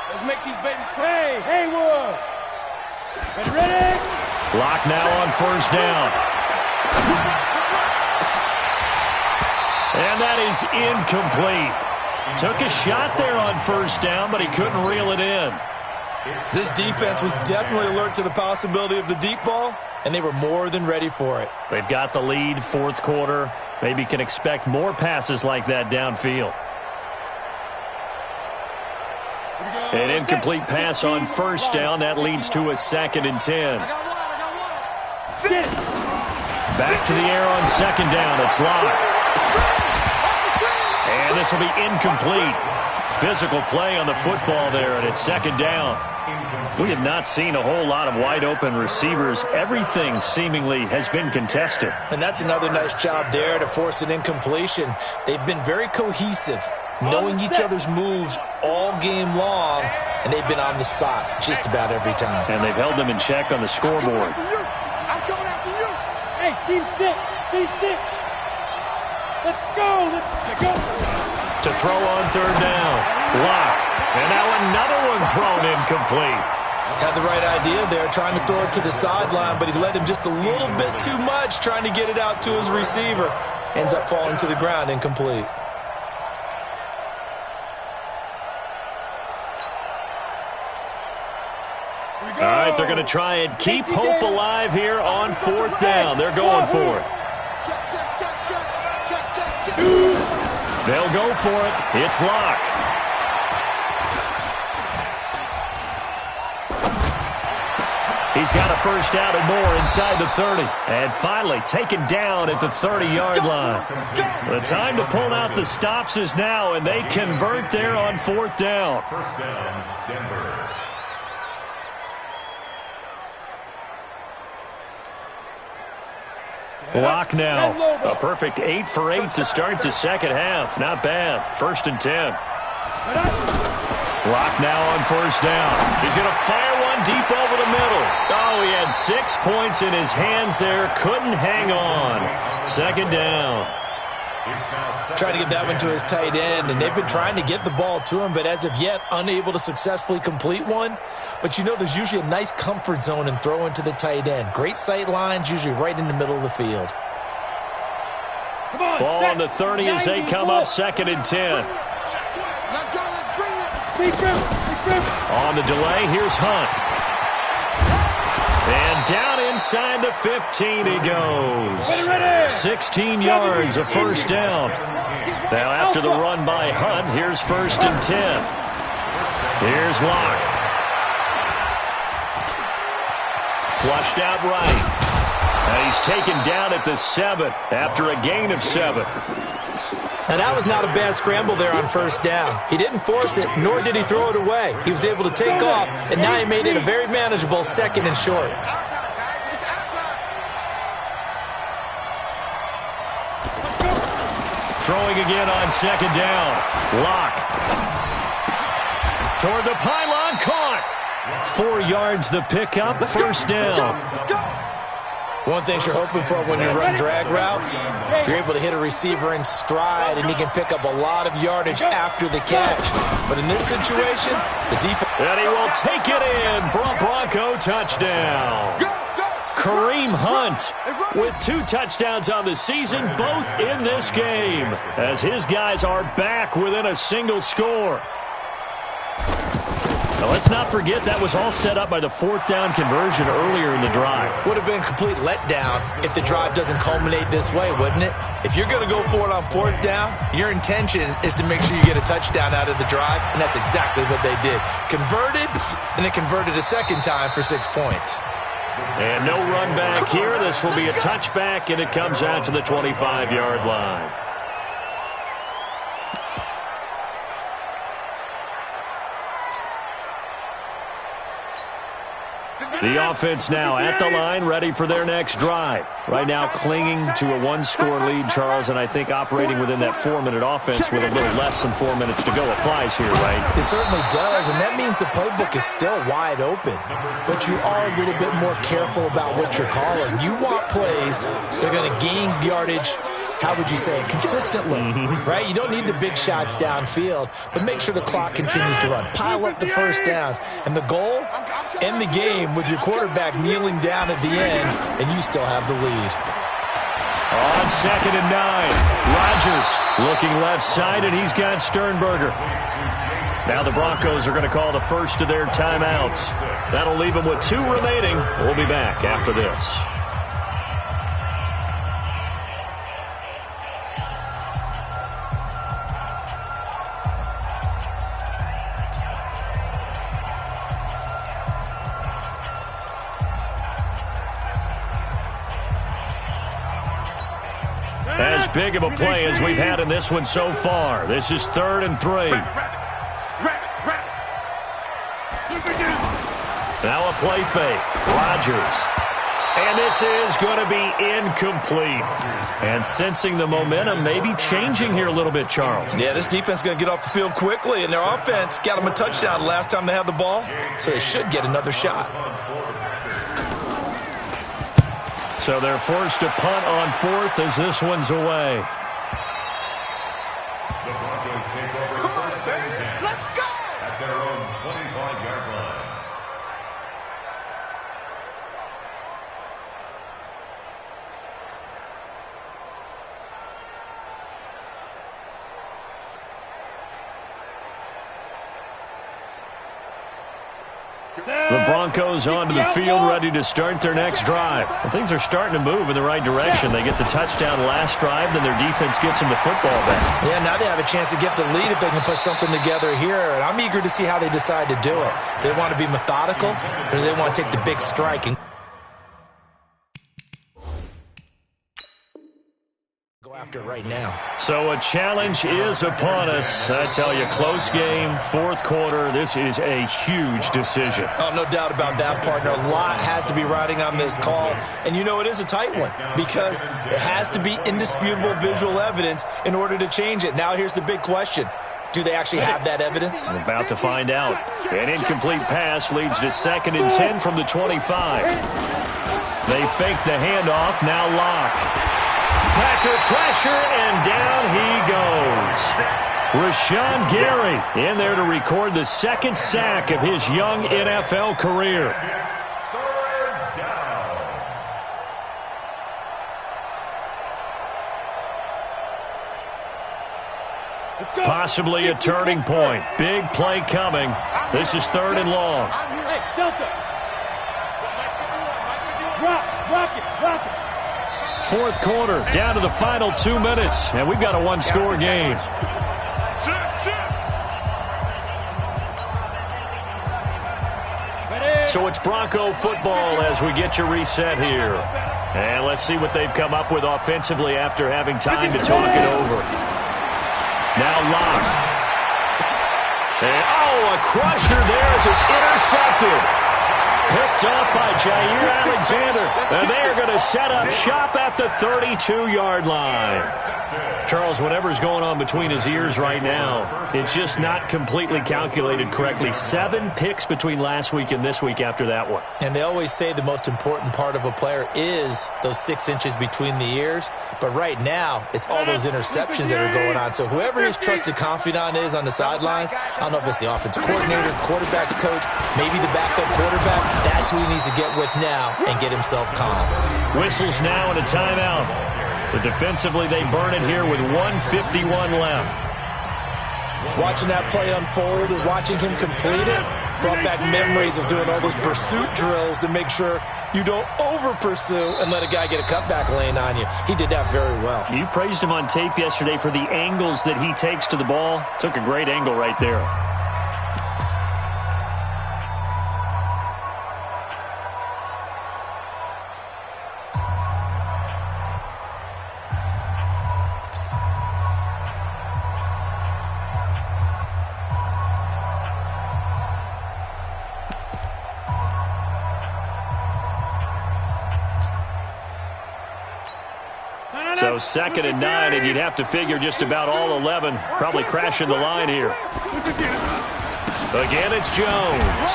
Let's make these babies play. Haywood. Ready? Lock now on first down. And that is incomplete. Took a shot there on first down, but he couldn't reel it in. This defense was definitely alert to the possibility of the deep ball, and they were more than ready for it. They've got the lead, fourth quarter. Maybe can expect more passes like that downfield. An incomplete pass on first down. That leads to a 2nd and 10. Back to the air on second down. It's Locke. And this will be incomplete. Physical play on the football there, and it's second down. We have not seen a whole lot of wide-open receivers. Everything seemingly has been contested. And that's another nice job there to force an incompletion. They've been very cohesive, knowing each other's moves all game long, and they've been on the spot just about every time. And they've held them in check on the scoreboard. I'm coming after you. Hey, team 6. Let's go. Let's go. To throw on third down. Lock. And now another one thrown incomplete. Had the right idea there, trying to throw it to the sideline, but he led him just a little bit too much, trying to get it out to his receiver. Ends up falling to the ground incomplete. All right, they're going to try and keep hope alive here on fourth down. They're going for it. They'll go for it. It's Locke. He's got a first down and more inside the 30. And finally taken down at the 30-yard line. The time to pull out the stops is now, and they convert there on fourth down. First down, Denver. Locke now. A perfect 8 for 8 to start the second half. Not bad. 1st and 10. Locke now on first down. He's going to fire one deep over the middle. Oh, he had 6 points in his hands there. Couldn't hang on. Second down. Trying to get that one to his tight end, and they've been trying to get the ball to him, but as of yet, unable to successfully complete one. But you know there's usually a nice comfort zone in throwing to the tight end. Great sight lines, usually right in the middle of the field. Ball on the 30 as they come up 2nd and 10. Let's go. Let's bring it. On the delay, here's Hunt. And down inside the 15 he goes. 16 yards, a first down. Now after the run by Hunt, here's 1st and 10. Here's Locke. Flushed out right. And he's taken down at the 7 after a gain of 7. Now, that was not a bad scramble there on first down. He didn't force it, nor did he throw it away. He was able to take off, and now he made it a very manageable 2nd and short. Throwing again on second down. Locke. Toward the pylon, caught. 4 yards the pickup, first down. One thing you're hoping for when you run drag routes, you're able to hit a receiver in stride, and he can pick up a lot of yardage after the catch. But in this situation, the defense... And he will take it in for a Bronco touchdown. Kareem Hunt with 2 touchdowns on the season, both in this game, as his guys are back within a single score. Now, let's not forget that was all set up by the 4th down conversion earlier in the drive. Would have been a complete letdown if the drive doesn't culminate this way, wouldn't it? If you're going to go for it on 4th down, your intention is to make sure you get a touchdown out of the drive, and that's exactly what they did. Converted, and it converted a second time for 6 points. And no run back here. This will be a touchback, and it comes out to the 25-yard line. The offense now at the line, ready for their next drive. Right now clinging to a one-score lead, Charles, and I think operating within that 4-minute offense with a little less than 4 minutes to go applies here, right? It certainly does, and that means the playbook is still wide open. But you are a little bit more careful about what you're calling. You want plays that are going to gain yardage, how would you say it, consistently, right? You don't need the big shots downfield, but make sure the clock continues to run. Pile up the first downs. And the goal, end the game with your quarterback kneeling down at the end, and you still have the lead. On 2nd and 9, Rodgers looking left side, and he's got Sternberger. Now the Broncos are going to call the first of their timeouts. That'll leave them with 2 remaining. We'll be back after this. As big of a play as we've had in this one so far. This is 3rd and 3. Now a play fake. Rodgers. And this is going to be incomplete. And sensing the momentum maybe changing here a little bit, Charles. Yeah, this defense is going to get off the field quickly, and their offense got them a touchdown last time they had the ball, so they should get another shot. So they're forced to punt on 4th as this one's away. The Broncos take over first and 10. Let's go! At their own 25-yard line. The Broncos onto the field, ready to start their next drive. Well, things are starting to move in the right direction. They get the touchdown last drive, then their defense gets them the football back. Yeah, now they have a chance to get the lead if they can put something together here. And I'm eager to see how they decide to do it. Do they want to be methodical, or do they want to take the big strike and go after it right now? So a challenge is upon us. I tell you, close game, 4th quarter. This is a huge decision. Oh, no doubt about that, partner. A lot has to be riding on this call. And you know it is a tight one because it has to be indisputable visual evidence in order to change it. Now here's the big question. Do they actually have that evidence? We're about to find out. An incomplete pass leads to 2nd and 10 from the 25. They fake the handoff, now Locke. Packer pressure, and down he goes. Rashawn Gary in there to record the 2nd sack of his young NFL career. Possibly a turning point. Big play coming. This is 3rd and long. Hey, Delta. Rock it. 4th quarter, down to the final 2 minutes, and we've got a one-score game. So it's Bronco football as we get you reset here. And let's see what they've come up with offensively after having time to talk it over. Now Locke. And, a crusher there as it's intercepted. Picked off by Jair Alexander. And they're going to set up shop at the 32-yard line. Charles, whatever's going on between his ears right now, it's just not completely calculated correctly. 7 picks between last week and this week after that one. And they always say the most important part of a player is those 6 inches between the ears. But right now, it's all those interceptions that are going on. So whoever his trusted confidant is on the sidelines, I don't know if it's the offensive coordinator, quarterback's coach, maybe the backup quarterback, that's who he needs to get with now and get himself calm. Whistles now and a timeout. So defensively, they burn it here with 1:51 left. Watching that play unfold and watching him complete it brought back memories of doing all those pursuit drills to make sure you don't over-pursue and let a guy get a cutback lane on you. He did that very well. You praised him on tape yesterday for the angles that he takes to the ball. Took a great angle right there. 2nd and 9, and you'd have to figure just about all 11 probably crashing the line here. Again, it's Jones.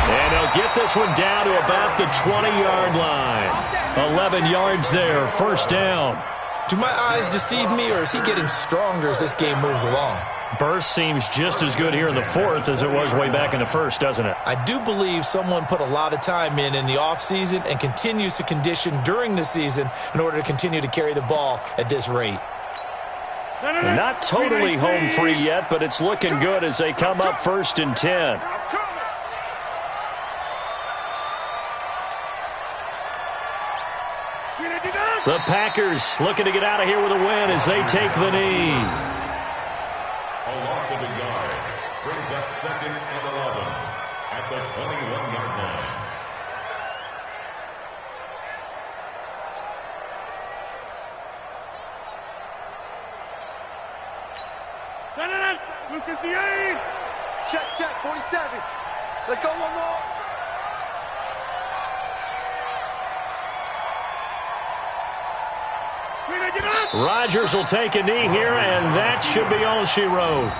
And he'll get this one down to about the 20-yard line. 11 yards there, first down. Do my eyes deceive me, or is he getting stronger as this game moves along? Burst seems just as good here in the 4th as it was way back in the 1st, doesn't it? I do believe someone put a lot of time in the offseason and continues to condition during the season in order to continue to carry the ball at this rate. Not totally home free yet, but it's looking good as they come up 1st and 10. The Packers looking to get out of here with a win as they take the knee. A loss of a yard brings up 2nd and 11 at the 21-yard line. Look at the 8. Check, 47. Let's go one more. Rodgers will take a knee here, and that should be all she wrote.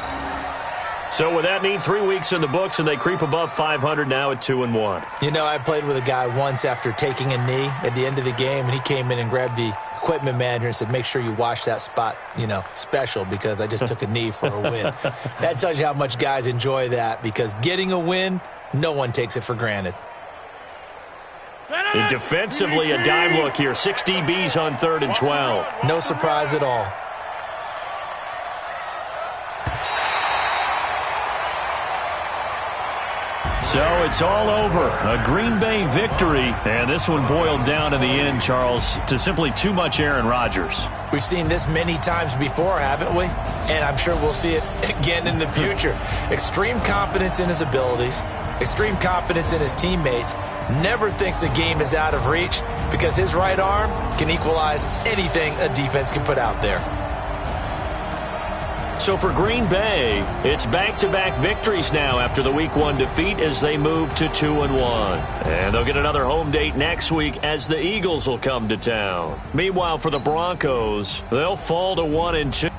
So with that knee, 3 weeks in the books, and they creep above 500 now at 2-1. You know, I played with a guy once after taking a knee at the end of the game, and he came in and grabbed the equipment manager and said, make sure you wash that spot, special, because I just took a knee for a win. That tells you how much guys enjoy that, because getting a win, no one takes it for granted. And defensively, a dime look here. 6 DBs on 3rd and 12. No surprise at all. So it's all over. A Green Bay victory. And this one boiled down in the end, Charles, to simply too much Aaron Rodgers. We've seen this many times before, haven't we? And I'm sure we'll see it again in the future. Extreme confidence in his abilities. Extreme confidence in his teammates. Never thinks a game is out of reach because his right arm can equalize anything a defense can put out there. So for Green Bay, it's back-to-back victories now after the Week 1 defeat as they move to 2-1. And they'll get another home date next week as the Eagles will come to town. Meanwhile, for the Broncos, they'll fall to 1-2.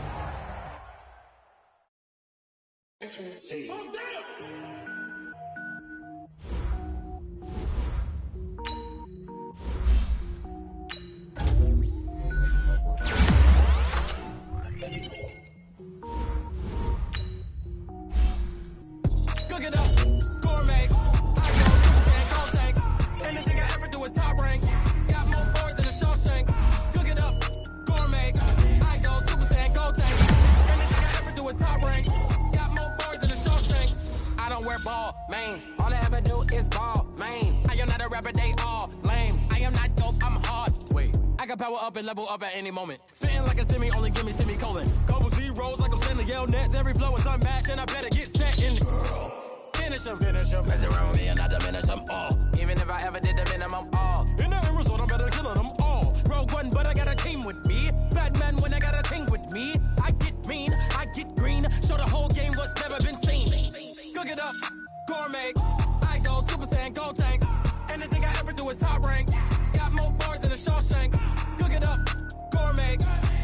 Level up at any moment. Spitting like a semi, only give me semicolon. Couple zeros like I'm sending yell nets. Every flow is unmatched, and I better get set in. Finish them. Mess around with me and I diminish them all. Even if I ever did the minimum, all. In the end result, I better kill them all. Rogue one, but I got a team with me. Batman when I got a team with me. I get mean, I get green. Show the whole game what's never been seen. Cook it up, gourmet. I go Super Saiyan, go tank. Anything I ever do is top rank. Got more bars than a Shawshank. Cook it up, gourmet.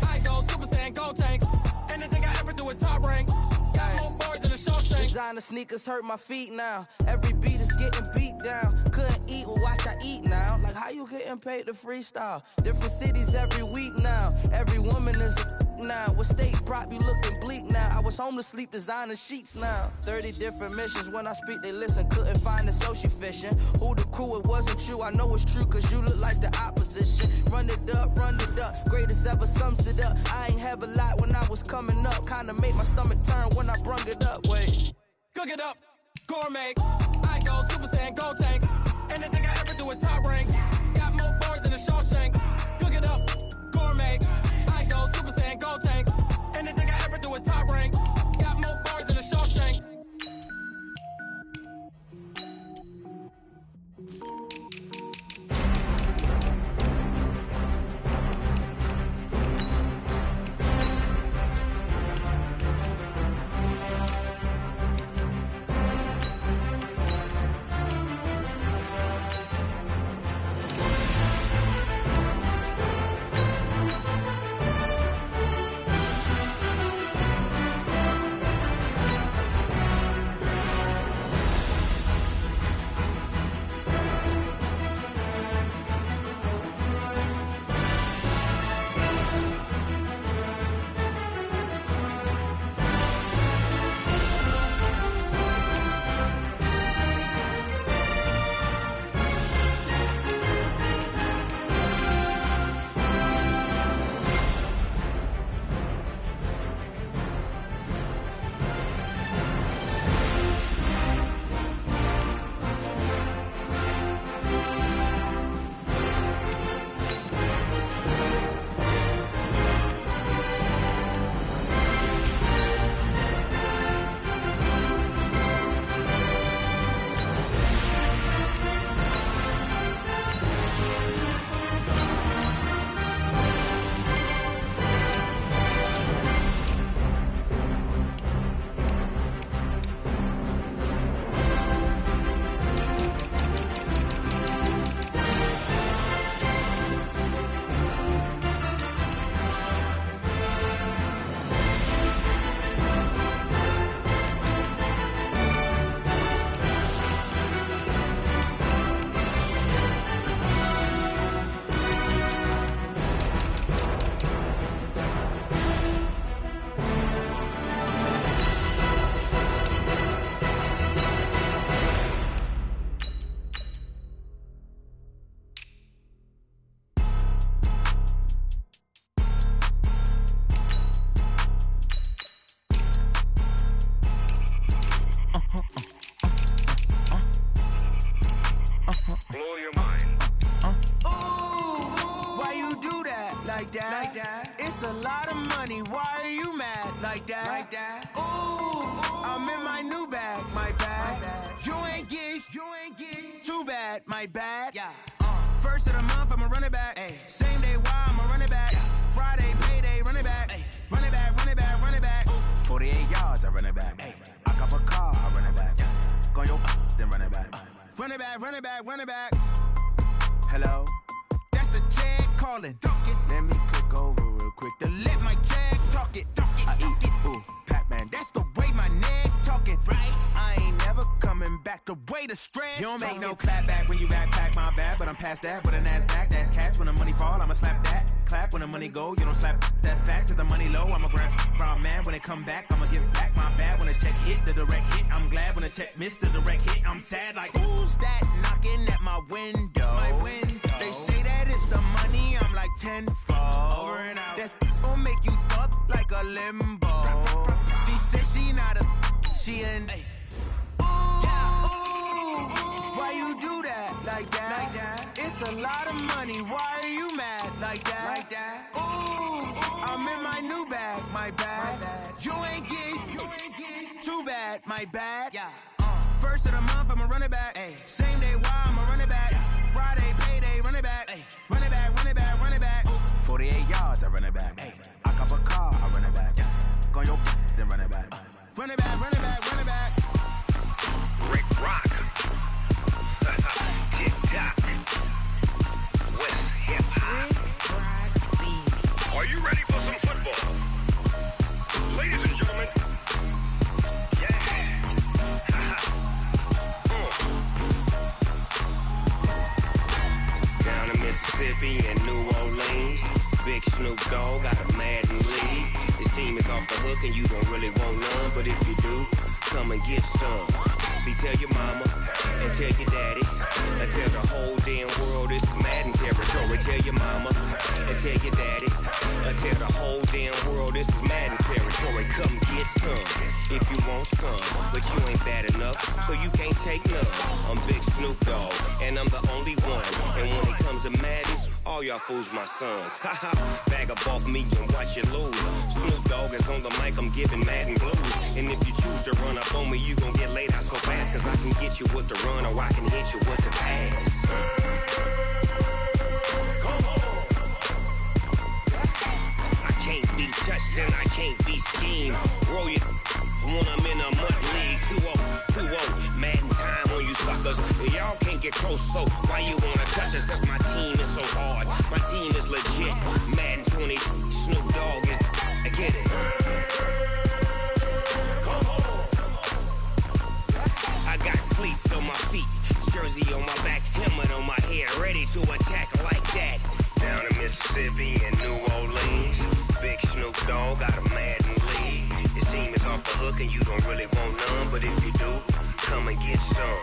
I go Super Saiyan, go tanks. Anything I ever do is top rank. Got more bars than a Shawshank. Designer sneakers hurt my feet now. Every beat is getting beat down. Couldn't eat, well watch I eat now. Like how you getting paid to freestyle? Different cities every week now. Every woman is a now. What state prop you looking bleak now? I was home to sleep, designer sheets now. 30 different missions. When I speak, they listen. Couldn't find it, so she fishing. Who the crew? It wasn't you. I know it's true, cause you look like the opposition. Run it up. Greatest ever sums it up. I ain't have a lot when I was coming up. Kinda made my stomach turn when I brung it up. Wait. Cook it up, gourmet. I go Super Saiyan, go tanks. Anything I ever do is top rank. Got more bars than a Shawshank. Cook it up, gourmet. I go Super Saiyan, go tanks. Anything I ever do is top rank. Got more bars than a Shawshank. a lot of money, why are you mad like that? Ooh, I'm in my new bag, my bad. You ain't getting too bad, my bad. Yeah. First of the month, I'ma run it back. Ay. Same day, why I'ma run it back. Yeah. Friday, payday, run it back. Ay. Run it back, run it back, run it back. 48 yards, I run it back. Ay. I cop a car, I run it back. Go your then run it back. Run it back, run it back, run it back. Hello? That's the Jag calling. Let me click over real quick to let my Jag talk it. I eat it, ooh, Pac-Man. That's the way my neck talking. Right? I ain't never coming back the way the stress. You don't make no clap back when you backpack, my bad. But I'm past that with a NASDAQ. That's cash when the money fall, I'ma slap that. Clap when the money go, you don't slap. That's facts. If the money low, I'ma grab brown man. When it come back, I'ma give back my bad. When the check hit, the direct hit, I'm glad. When the check missed the direct hit, I'm sad. Like, who's that knocking at my window? They say that it's the money, I'm like tenfold. Over and out. That's gon' make you up like a limbo. She said she not a, she an. Why you do that like that? It's a lot of money, why are you mad like that? Ooh, I'm in my new bag, my bad. You ain't getting too bad, my bad. Yeah. First of the month, I'ma run it back. Ay. Same day, why I'ma run it back. Friday, payday, run it back. Ay. Run it back, run it back, run it back. 48 yards, I run it back. Ay. I cop a car, I run it back. Go your then run it back. Run it back, run it back, run it back. Rick Rock. TikTok. West Hip Hop. Are you ready for some football? Ladies and gentlemen. Down in Mississippi and New Orleans, Big Snoop Dogg got a Madden lead. His team is off the hook and you don't really want none, but if you do, come and get some. See, tell your mama and tell your daddy and tell the whole damn world this is Madden territory. Tell your mama and tell your daddy and tell the whole damn world this is Madden territory. Come get some if you want some, but you ain't bad enough, so you can't take none. I'm Big Snoop Dogg and I'm the only one, and when it comes to Madden, all y'all fools my sons. Haha, bag up off me and watch you lose. Snoop Dogg is on the mic, I'm giving Madden blues. And if you choose to run up on me, you gon' get laid out so fast, cause I can get you with the run or I can hit you with the pass. Come on. I can't be touched and I can't be schemed. Roll you when I'm in a mud league. 2-0, Madden time on you suckers. Y'all can't get close, so why you wanna touch us? Cause my team is so hard, my team is legit. Madden 20, Snoop Dogg is, I get it. Come on. I got cleats on my feet, jersey on my back, helmet on my head, ready to attack like that. Down in Mississippi and New Orleans, Big Snoop Dogg got a Madden lead. His team is off the hook and you don't really want none, but if you do, come and get some.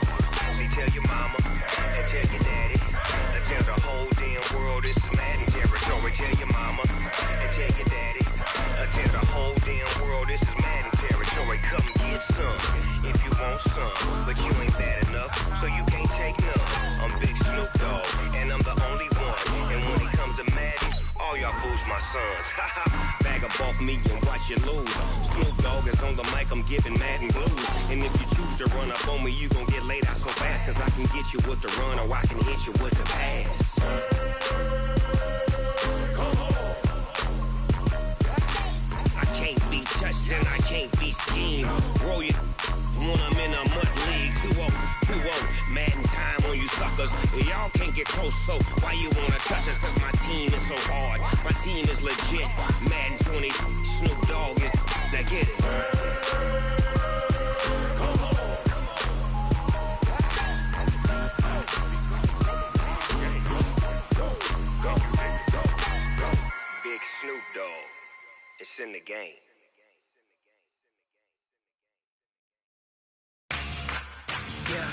See, tell your mama and tell your daddy and tell the whole damn world this is Madden territory. Tell your mama and tell your daddy and tell the whole damn world this is Madden territory. Come get some if you want some, but you ain't bad enough, so you can't take none. I'm Big Snoop Dogg and I'm the only one, and when it comes to Madden, all y'all fools my sons. Bag up off me and watch you lose. Snoop Dogg is on the mic, I'm giving Madden blues. And if you choose to run up on me, you gon' get laid out so fast, cause I can get you with the run or I can hit you with the pass. Come on. I can't be touched and I can't be schemed. Roll you when I'm in a mud league. 2-0, Madden time on you suckers. Y'all can't get close, so why you wanna touch us? Cause my team is so hard, my team is legit. Madden 20, Snoop Dogg is, now get it. Come on. Go. Big Snoop Dogg, it's in the game. Yeah.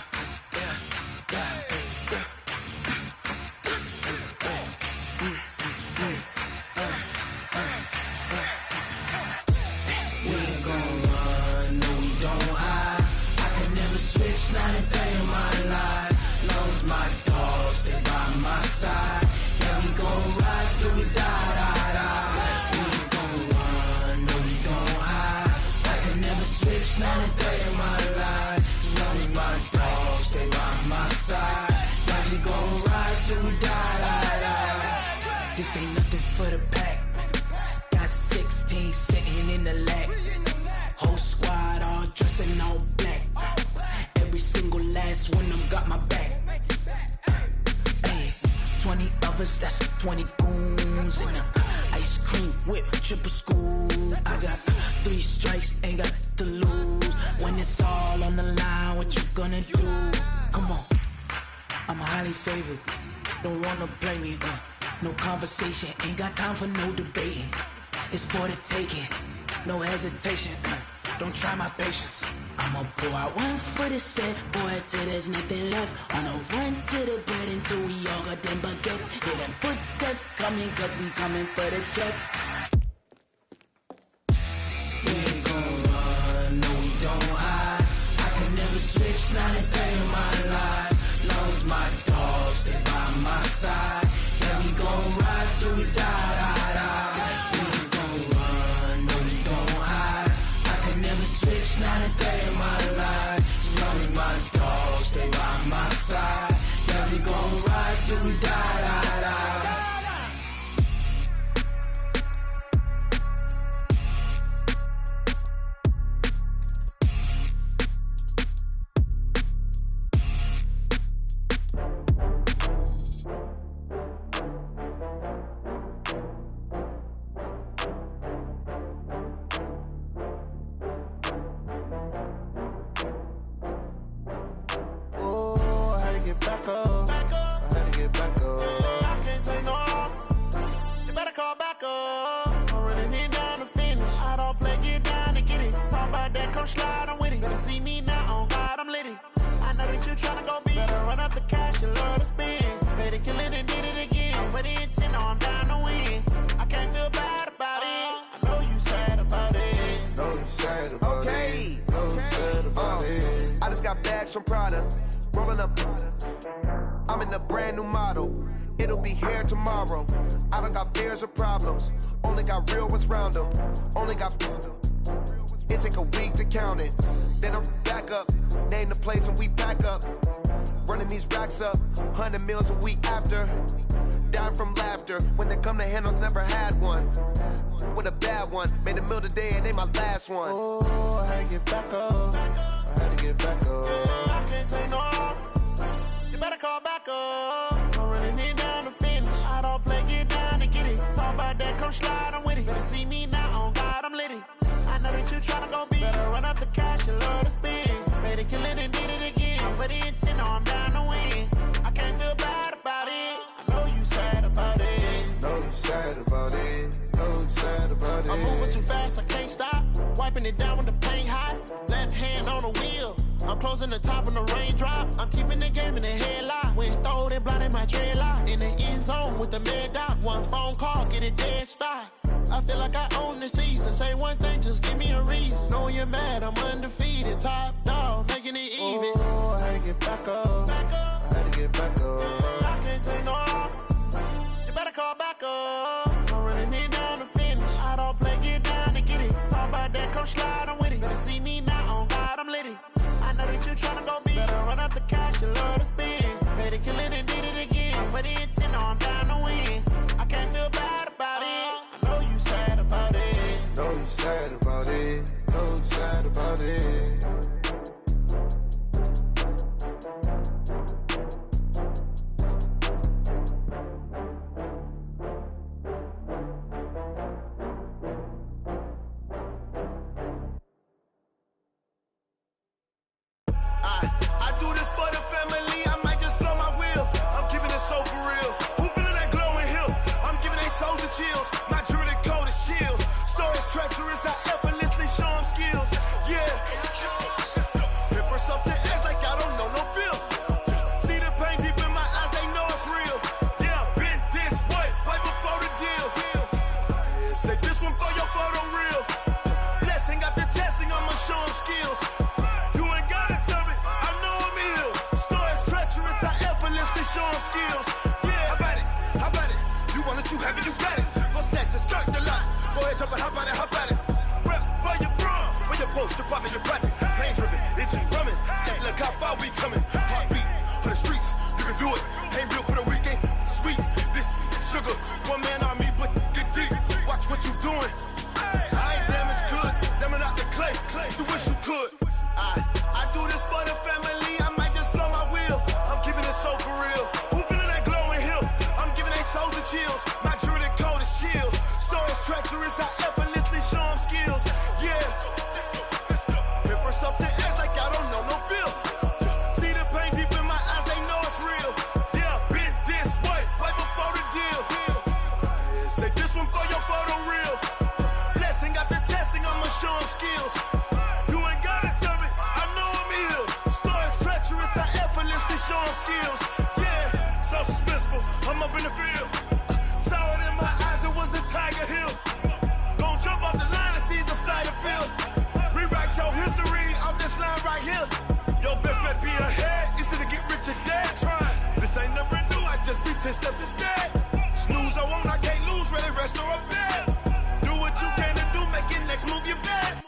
We ain't gon' run, no we don't hide. I can never switch, not a day in my life. Long as my dogs, they by my side. Yeah, we gon' ride till we die. We ain't This ain't nothing for the pack. Got 16 sitting in the lap. Whole squad all dressing all black. Every single last one of them got my back. 20 of us, that's 20 goons in the ice cream whip, triple scoop. I got 3 strikes, ain't got to lose. When it's all on the line, what you gonna do? Come on, I'm highly favored. Don't wanna play me, no conversation. Ain't got time for no debating. It's for the taking, no hesitation. Don't try my patience. I'ma pour out one for the set, boy, till there's nothing left. On a run to the bread until we all got them baguettes. Hear them footsteps coming, cause we coming for the check. We ain't gon' run, no we don't hide. I can never switch, not a day in my life. Long as my dogs, they by my side. Yeah, we gon' ride till we die, die, die. We ain't gon' run, no we don't hide. I can never switch, not a day in my life. As long as my dogs stay by my side. Yeah, we gon' ride till we die, die, die. From Prada, rolling up. I'm in a brand new model. It'll be here tomorrow. I don't got fears or problems. Only got real ones round them. Only got. It take a week to count it. Then I'm back up. Name the place and we back up. Running these racks up. 100 meals a week after. Dying from laughter. When they come to handles, never had one. With a bad one. Made a meal today and ain't my last one. Oh, I had to get back up. I had to get back up. I can't take no off. You better call back up. I'm running it down to finish. I don't play, get down and get it. Talk about that, come slide, I'm with it. Better see me now, on God, I'm litty. I know that you tryna go big. Better run up the cash, you love to spend. Made it, kill it, and did it again. But the intent, no, I'm down to win. I can't feel bad about it. I know you sad about it. Know you sad about it. Know you sad about it. I'm moving too fast, I can't stop. Wiping it down with the paint hot. Left hand on the wheel. I'm closing the top when the raindrop. I'm keeping the game in the headlock. When throwed and blinded my dreadlock. In the end zone with the mad dot. One phone call, get it dead stop. I feel like I own the season. Say one thing, just give me a reason. Knowing you're mad, I'm undefeated. Top dog, making it even. Oh, I had to get back up. I had to get back up. I can't take no off. You better call back up. I'm running it down to finish. I don't play, get down and get it. Talk about that, come slide, I'm with it. Better see me now, on God, I'm litty. I know that you tryna go big. Better run up the cash, you love to spend. Made it, kill it, and did it again. But the intent, no, I'm down to win. I can't feel bad about it. I know you sad about it. Know you sad about it. Know you sad about it. I do this for the family, I might just blow my wheel. I'm keeping it so for real. Who feeling that glowing hill? I'm giving they soldier chills. My jewelry cold as chill. Stories treacherous, I effortlessly show them skills. Yeah. Paper stuff the edge like I don't know no bill. See the pain deep in my eyes, they know it's real. Yeah, been this way, way before the deal. Yeah, say this one for your photo real. Blessing after testing, I'ma show them skills. Show them skills. Yeah, how about it? You want it, you have it, you got it. Go snatch a skirt the lot. Go ahead, jump it, hop on it. Rep for your bro. When you're post, you're popping your projects. Pain driven, itching, drumming. Hey, look how far we coming. Heartbeat on the streets, you can do it. Ain't built for the weekend. Sweet, this sugar. One man I'm up in the field. Saw it in my eyes, it was the Tiger Hill. Gon' jump off the line and see the fly the field. Rewrite your history off this line right here. Your best bet be ahead, easy to get rich or dead. Try. This ain't never new, I just be 10 steps instead. Snooze or won't, I can't lose, ready, rest or a bed. Do what you can to do, make your next move your best.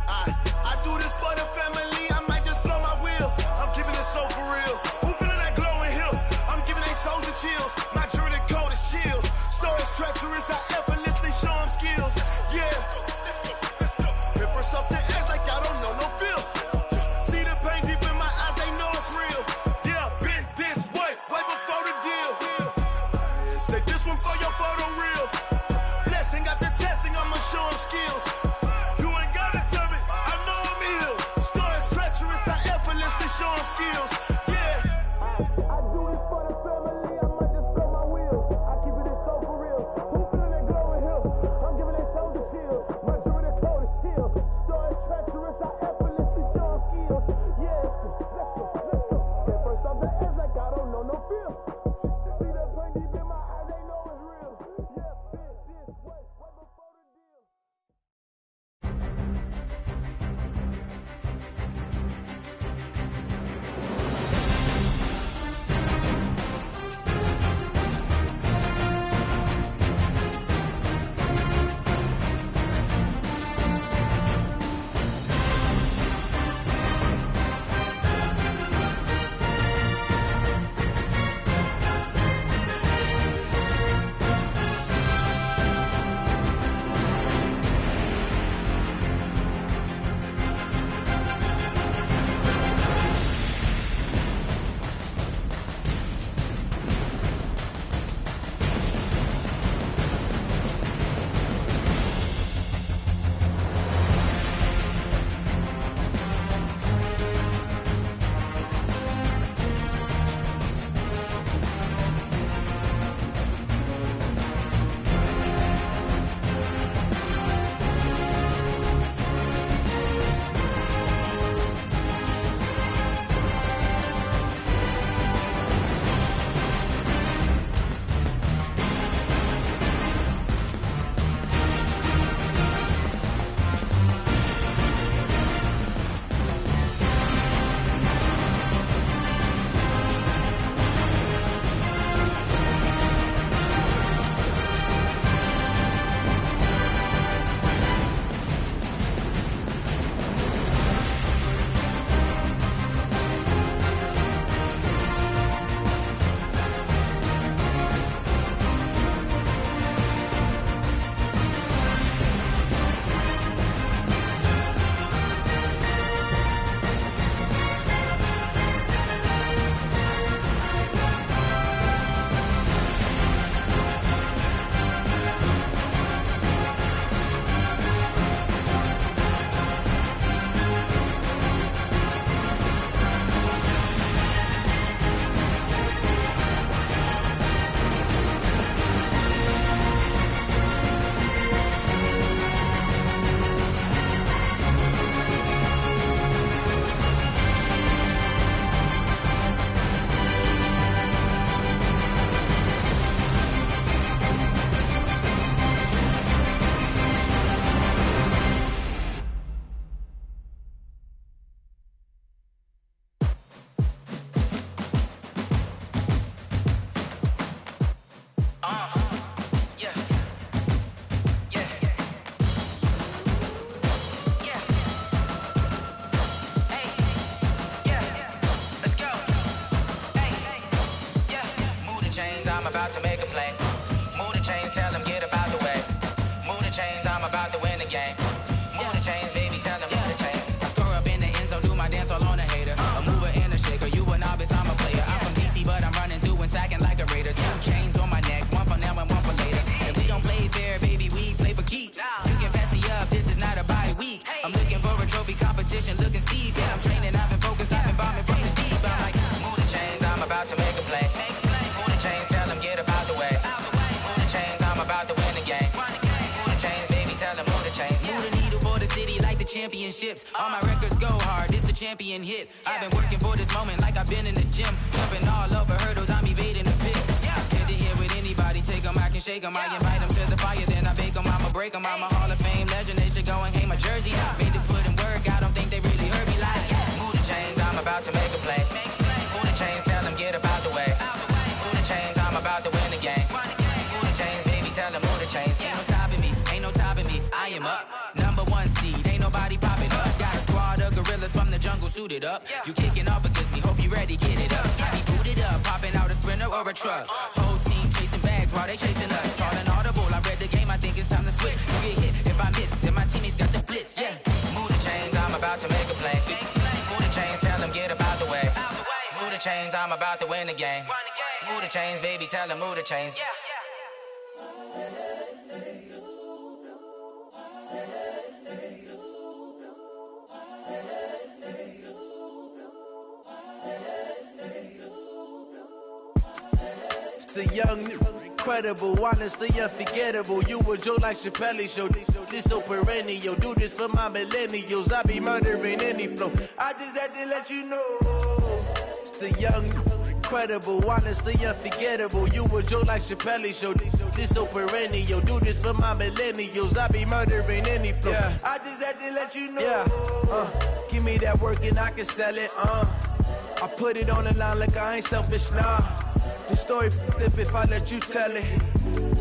I do this for the family, I might just blow my wheel. I'm keeping it so for real. Who feeling that glowing hill? I'm giving they soldier chills. My jewelry coat is chill. Stories treacherous, I effortlessly show them skills. Yeah. Hit first off the edge like I don't know no feel. See the pain deep in my eyes, they know it's real. Yeah, been this way before the deal. Say this one for your photo reel. Blessing after testing, I'ma show them skills. You ain't gotta tell me, I know I'm ill. Stories treacherous, I effortlessly show them skills. Yeah. I do this for the family, I might just blow my wheel. I keep it so for real. Who feeling that glowing hill? I'm giving they soldier chills. My jewelry coat is chill. Stories treacherous, I effortlessly show them skills. Yeah, let's go. Get first off the edge like I don't know no feel. See that pain deep in my eyes, they know it's real. Yeah, been this way before the deal. I'm about to make a play. Move the chains, tell them get up out the way. Move the chains, I'm about to win the game. Move the chains, baby, tell them move the chains. I score up in the end zone, do my dance all on a hater. A mover and a shaker, you a novice, I'm a player. I'm from DC, but I'm running through and sacking like a raider. 2 chains on my neck, one for now and one for later. And we don't play fair, baby, we play for keeps. You can pass me up, this is not a bye week. I'm looking for a trophy competition, looking steep. And I'm training, I've been focused, I've been bombing from the deep. I'm like, move the chains, I'm about to make a play. Move the chains, tell them get up out the way. Move the chains, I'm about to win the game. Move the chains, baby, tell them move the chains. Move the needle for the city like the championships. All my records go hard, this a champion hit. I've been working for this moment like I've been in the gym. Jumping all over hurdles, I'm evading the pit. Hit to here with anybody, take them, I can shake them. I invite them to the fire, then I bake them, I'ma break them. I'm a Hall of Fame legend, they should go and hang my jersey. Made to put in work, I don't think they really heard me like. Move the chains, I'm about to make a play. Move the chains, tell them get about the way. Move the chains, I'm about to win the game. Move the chains, baby, tell them move the chains. Ain't no stopping me, ain't no topping me, I am up. Number one seed, ain't nobody popping up. Got a squad of gorillas from the jungle suited up. You kicking off against me, hope you ready, get it up. I be booted up, popping out a Sprinter or a truck. Whole team chasing bags while they chasing us. Calling audible, I read the game, I think it's time to switch. You get hit if I miss, then my teammates got the blitz, yeah. Move the chains, I'm about to make a play. Move the chains, tell them get about the way. Move the chains, I'm about to win the game. Move the chains, baby, tell them move the chains. The young, incredible, honestly unforgettable. You a Joe like Chappelle show. This so perennial. Do this for my millennials. I be murdering any flow. I just had to let you know. It's the young, incredible, honestly unforgettable. You a Joe like Chappelle show. This so perennial. Do this for my millennials. I be murdering any flow. Yeah. I just had to let you know. Yeah. Give me that work and I can sell it. I put it on the line like I ain't selfish, nah. The story flip if I let you tell it.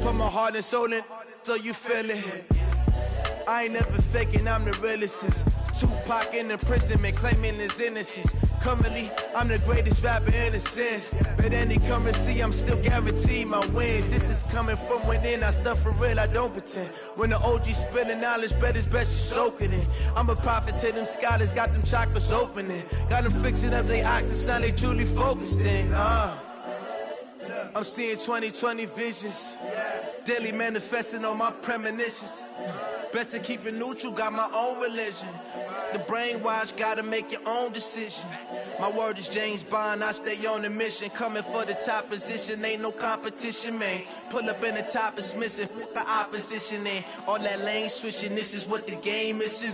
Put my heart and soul in so you feel it. I ain't never faking, I'm the realest since Tupac in imprisonment, claiming his innocence. Currently, I'm the greatest rapper in a sense. But any currency, I'm still guaranteed my wins. This is coming from within, I stuff for real, I don't pretend. When the OG spilling knowledge, bet it's best you soak it in. I'm a prophet to them scholars, got them chakras opening. Got them fixing up their octaves, now they truly focused in. I'm seeing 2020 visions, daily manifesting on my premonitions. Best to keep it neutral, got my own religion. The brainwash, gotta make your own decision. My word is James Bond, I stay on the mission. Coming for the top position, ain't no competition, man. Pull up in the top, it's missing, the opposition in. All that lane switching, this is what the game is.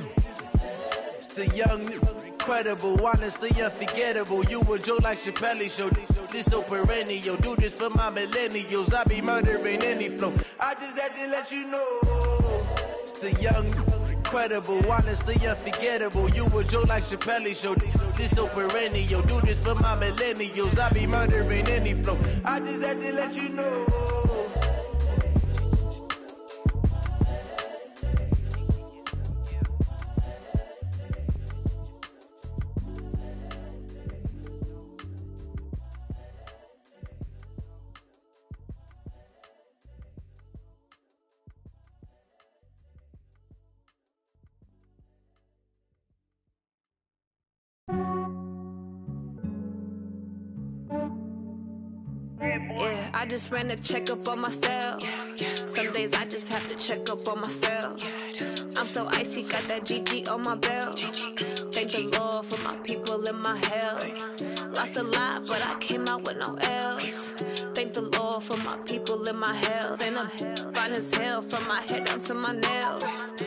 It's the young, incredible, honestly unforgettable. You a Joe like Chappelle show. This so perennial. Do this for my millennials. I be murdering any flow. I just had to let you know. It's the young, incredible, honestly unforgettable. You a Joe like Chappelle show. This so perennial. Do this for my millennials. I be murdering any flow. I just had to let you know. Yeah, I just ran a checkup on myself. Some days I just have to check up on myself. I'm so icy, got that GG on my belt. Thank the Lord for my people and my health. Lost a lot, but I came out with no L's. Thank the Lord for my people and my health. And I'm fine as hell from my head down to my nails.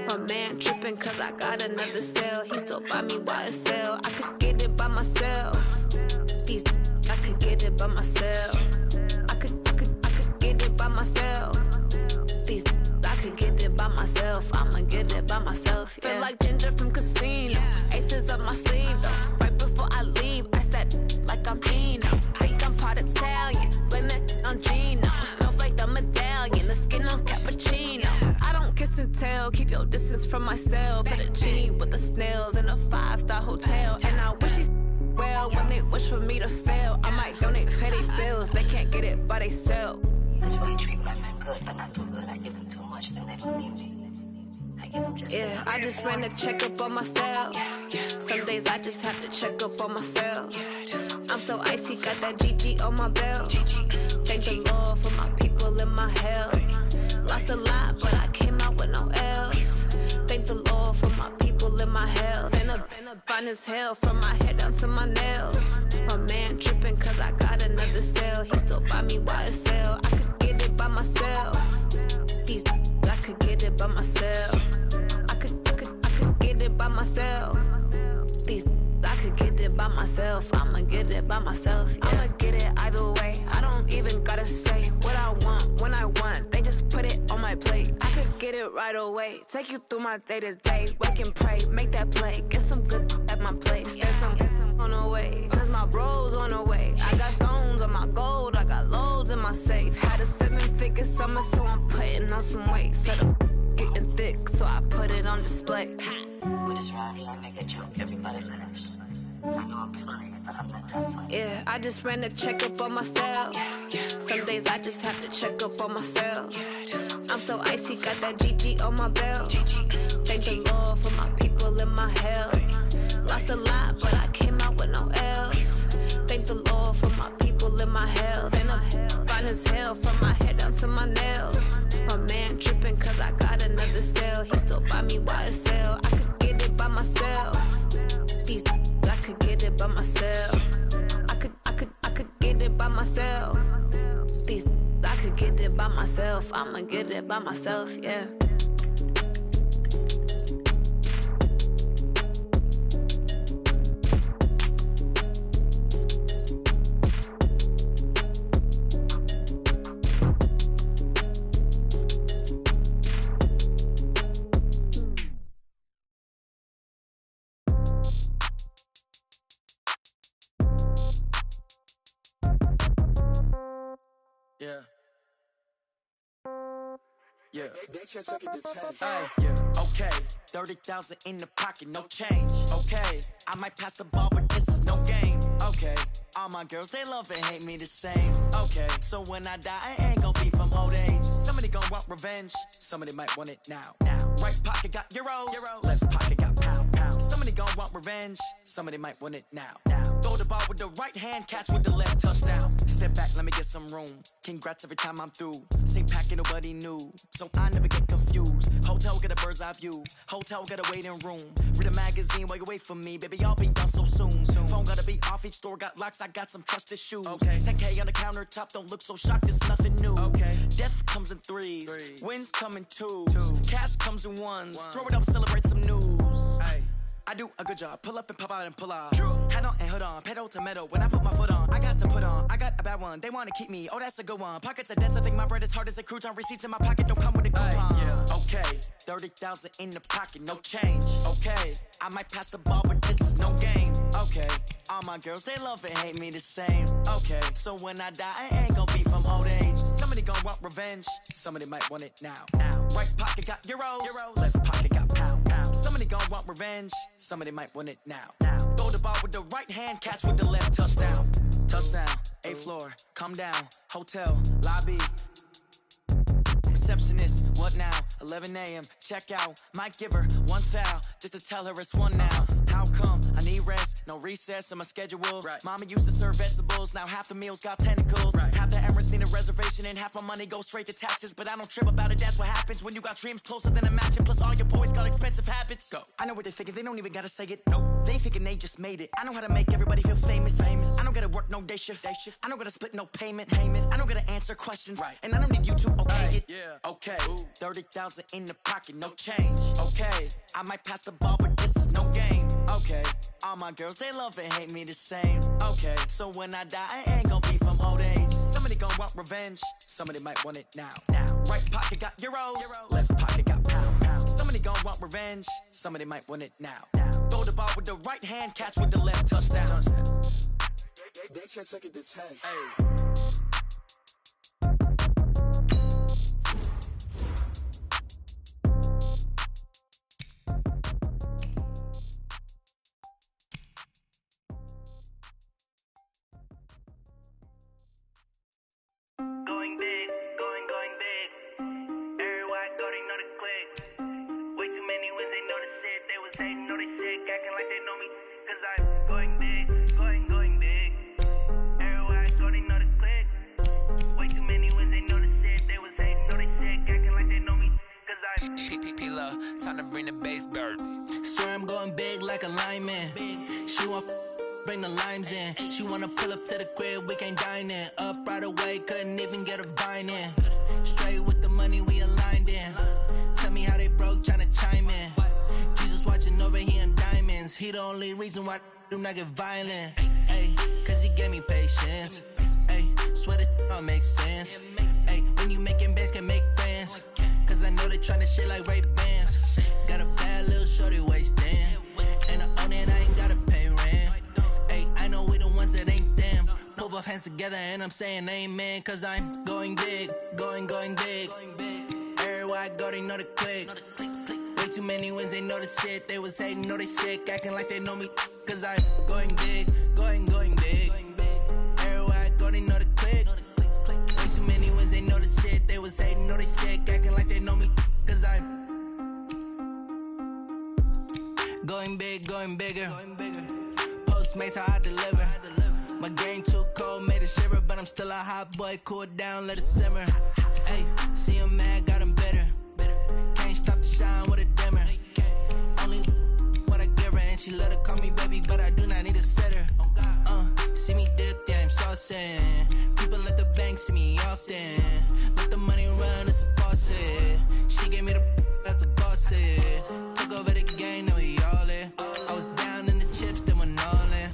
My man tripping cause I got another cell. He still buy me YSL. I could get it by myself. These I could get it by myself. I could get it by myself. These I could get it by myself. I'ma get it by myself. Yeah. Feel like Ginger from Casino. Aces up my sleeve though. Right before I leave, I said like I'm Dino. Think I'm part Italian. Blame it on Gino. Snowflake the medallion. The skin on cappuccino. I don't kiss and tell. Keep your distance from myself. At a genie with the snails in a 5-star hotel. And I wish he's well when they wish for me to fail. I might donate petty bills. They can't get it by they sell. That's why you treat my men good, but not too good. I give them too much, then they don't need me. I give them just yeah, I just ran a checkup on myself. Some days I just have to check up on myself. I'm so icy, got that GG on my belt. Thank the Lord for my people and my health. Lost a lot, but I came out with no L's. Thank the Lord for my people and my health. And I'm fine as hell from my head down to my nails. My man tripping cause I got another cell. He still buy me YSL. I could get it by myself. These I could get it by myself. I could get it by myself. These I could get it it by myself. I'ma get it by myself. Yeah. I'ma get it either way. I don't even gotta say what I want when I want. They just put it on my plate. I could get it right away. Take you through my day to day. Wake and pray, make that play. Get some good at my place. There's some on the way, cause my bros on the way. I got stones on my gold. I got loads in my safe. Had a 7-figure summer, so I'm putting on some weight. Set up getting thick, so I put it on display. With this rhyme, I make a joke, everybody laughs. I know I'm funny, but I'm not that funny. Yeah, I just ran a checkup on myself. Some days I just have to check up on myself. I'm so icy, got that GG on my belt. Thank the Lord for my people in my health. Lost a lot, but I came out with no else. Thank the Lord for my people in my health. And I'm fine as hell from my head down to my nails. My man tripping cause I got another sale. He still buy me YSL. I could get it by myself. These I could get it by myself. I could get it by myself. These I could get it by myself. I'ma get it by myself, yeah. Yeah. Yeah. Hey, yeah. Okay. 30,000 in the pocket, no change. Okay. I might pass the ball, but this is no game. Okay. All my girls, they love and hate me the same. Okay. So when I die, I ain't gonna be from old age. Somebody gonna want revenge. Somebody might want it now. Right pocket got euros. Left pocket got pound. Somebody gonna want revenge. Somebody might want it now. Throw the ball with the right hand, catch with the left, touchdown. Step back, let me get some room. Congrats every time I'm through. Same packet, nobody knew. So I never get confused. Hotel get a bird's eye view. Hotel get a waiting room. Read a magazine while you wait for me. Baby, I'll be done so soon. Phone gotta be off, each store got locks. I got some trusted shoes. Okay. 10K on the countertop, don't look so shocked, it's nothing new. Okay. Death comes in threes. Wins come in twos. Cash comes in ones. Throw it up, celebrate some news. Hey. I do a good job, pull up and pop out and pull out. Head on and hood on, pedal to metal. When I put my foot on, I got to put on. I got a bad one, they wanna keep me, oh that's a good one. Pockets are dense, I think my bread is hard as a crouton. Receipts in my pocket don't come with a coupon. Yeah. Okay, 30,000 in the pocket, no change. Okay, I might pass the ball, but this is no game. Okay, all my girls, they love and hate me the same. Okay, so when I die, I ain't gonna be from old age. Somebody gonna want revenge, somebody might want it now. Right pocket got euros. Left pocket got pound. Somebody gonna want revenge, somebody might want it now. Throw the ball with the right hand, catch with the left, touchdown. Touchdown, 8th floor, come down, hotel, lobby. Receptionist, what now? 11 a.m., check out. Might give her one foul, just to tell her it's one now. How come? I need rest, no recess in my schedule. Mama used to serve vegetables, now half the meals got tentacles. Half the Emirates need a reservation and half my money goes straight to taxes. But I don't trip about it, that's what happens when you got dreams closer than a matching. Plus all your boys got expensive habits. Go. I know what they're thinking, they don't even gotta say it. Nope. They thinking they just made it. I know how to make everybody feel famous. I don't gotta work no day shift. I don't gotta split no payment. I don't gotta answer questions. And I don't need you to okay it. Yeah. Okay, 30,000 in the pocket, no change. Okay, I might pass the ball, but this is no game. Okay, all my girls, they love and hate me the same. Okay, so when I die, I ain't gonna be from old age. Somebody gonna want revenge, somebody might want it now. Right pocket got euros, left pocket got pound. Somebody gonna want revenge, somebody might want it now. Throw the ball with the right hand, catch with the left, touchdown. They can't take it to 10. Hey. Going big, going big. Everywhere I go, they know the click. Way too many wins, they know the shit. They was hating, know they sick, acting like they know me. Cause I'm going big, going big. Everywhere I go, they know the click. Way too many wins, they know the shit. They was hating, know they sick, acting like they know me. Cause I'm P-P-P-Love, time to bring the bass back. Swear I'm going big like a lineman. She want bring the limes in. She wanna pull up to the crib, we can't dine in. Up right away, couldn't even get a vine in. Straight with the money we aligned in. Tell me how they broke, tryna chime in. Jesus watching over here in diamonds. He the only reason why do not get violent. Ay, cause he gave me patience. Ay, swear that don't make sense. Ay, when you making bands can make friends. Cause I know they tryna shit like Ray-Bans. Got a bad little shorty wasting. And I own it, I ain't gotta pay rent. Ay, I know we the ones that ain't them. Put both hands together and I'm saying amen. Cause I'm going big, going big. Everywhere I go, they know the click. Way too many wins, they know the shit. They was hating, know they sick, acting like they know me. Cause I'm going big, going big. Everywhere I go, they know the click. Way too many wins, they know the shit. They was hating, know they sick, acting like they know me. Cause I'm going big, going bigger. Postmates how I deliver. My game too cold, made it shiver. But I'm still a hot boy, cool down, let it simmer. Hey, see him mad, got him bitter. Can't stop the shine with a dimmer. Only what I give her, and she let her call me baby, but I do not need a sitter. See me dip, yeah, I'm saucing. People at the bank see me often. Let the money run, it's a faucet. She gave me the that's a faucet. Took over the game, now we all in. I was down in the chips, then went all in.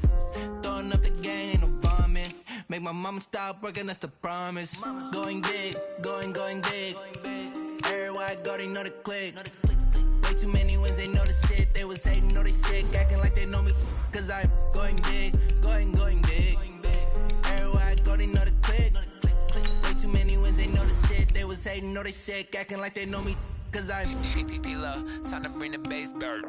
Throwing up the game, ain't no vomit. Make my mama stop working, that's the promise. Going big, going big. Everywhere I go, they know the click. Way too many wins, they know the shit. They was hating, know they sick, acting like they know me. Cause I'm going big, going big. Everywhere I go, they know the click. Way too many wins, they know the shit. They was hating, know they sick, acting like they know me. Cause I'm love, time to bring the bass bird.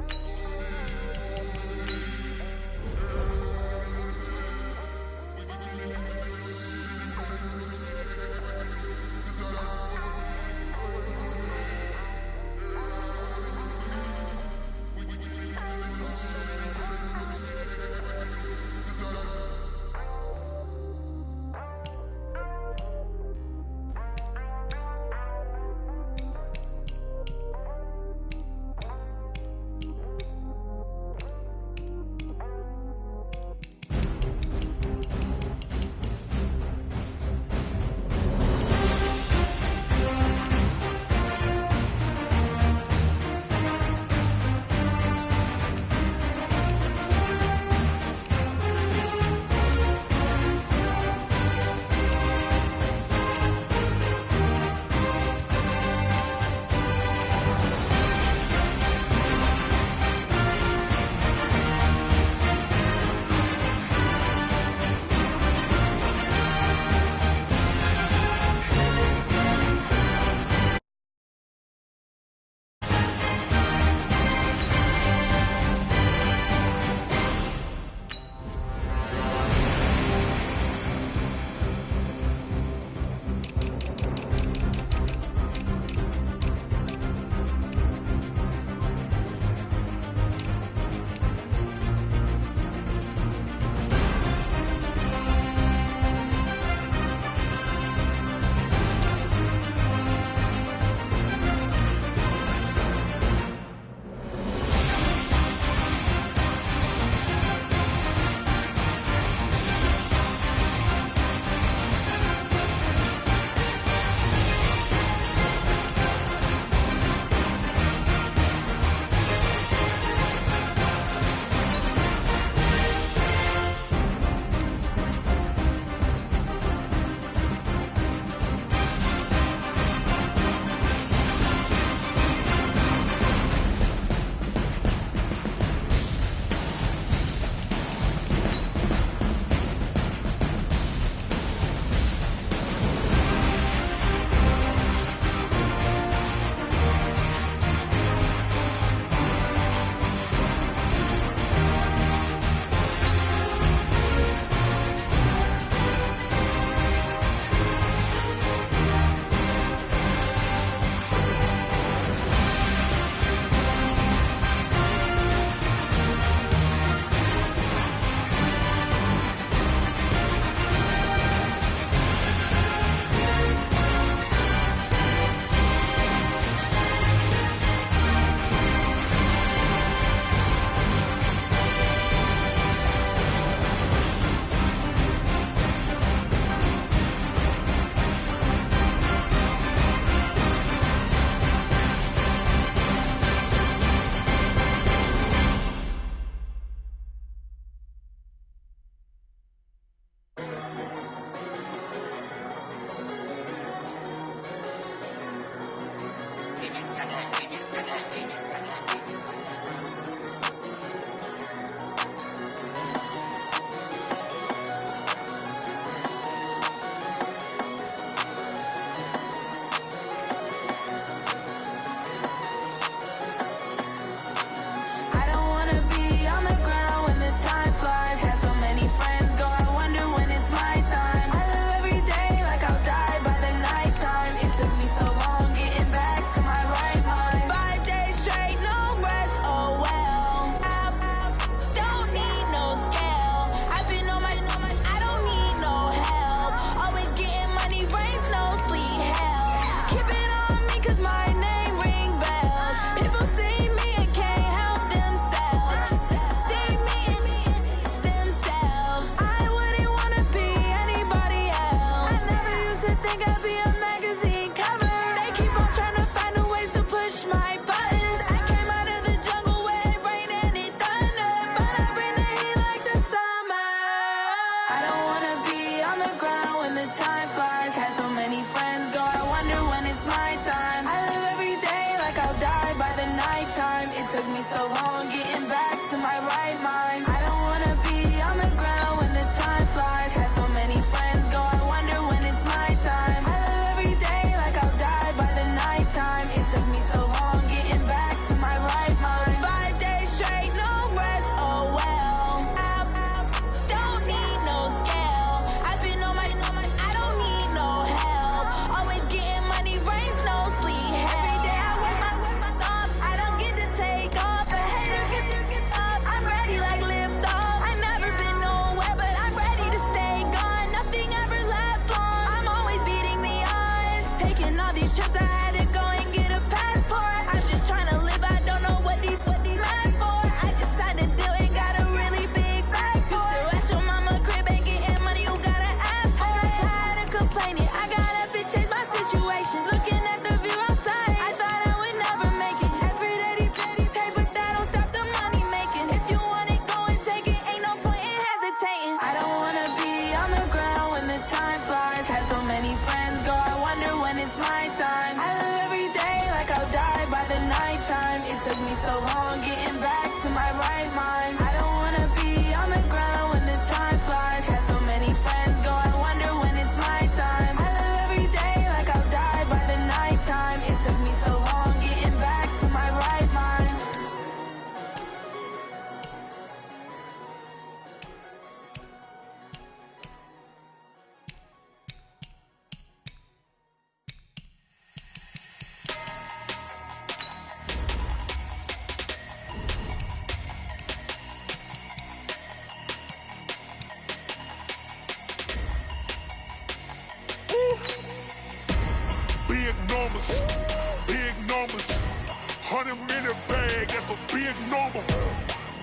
100 minute bag, that's a big number.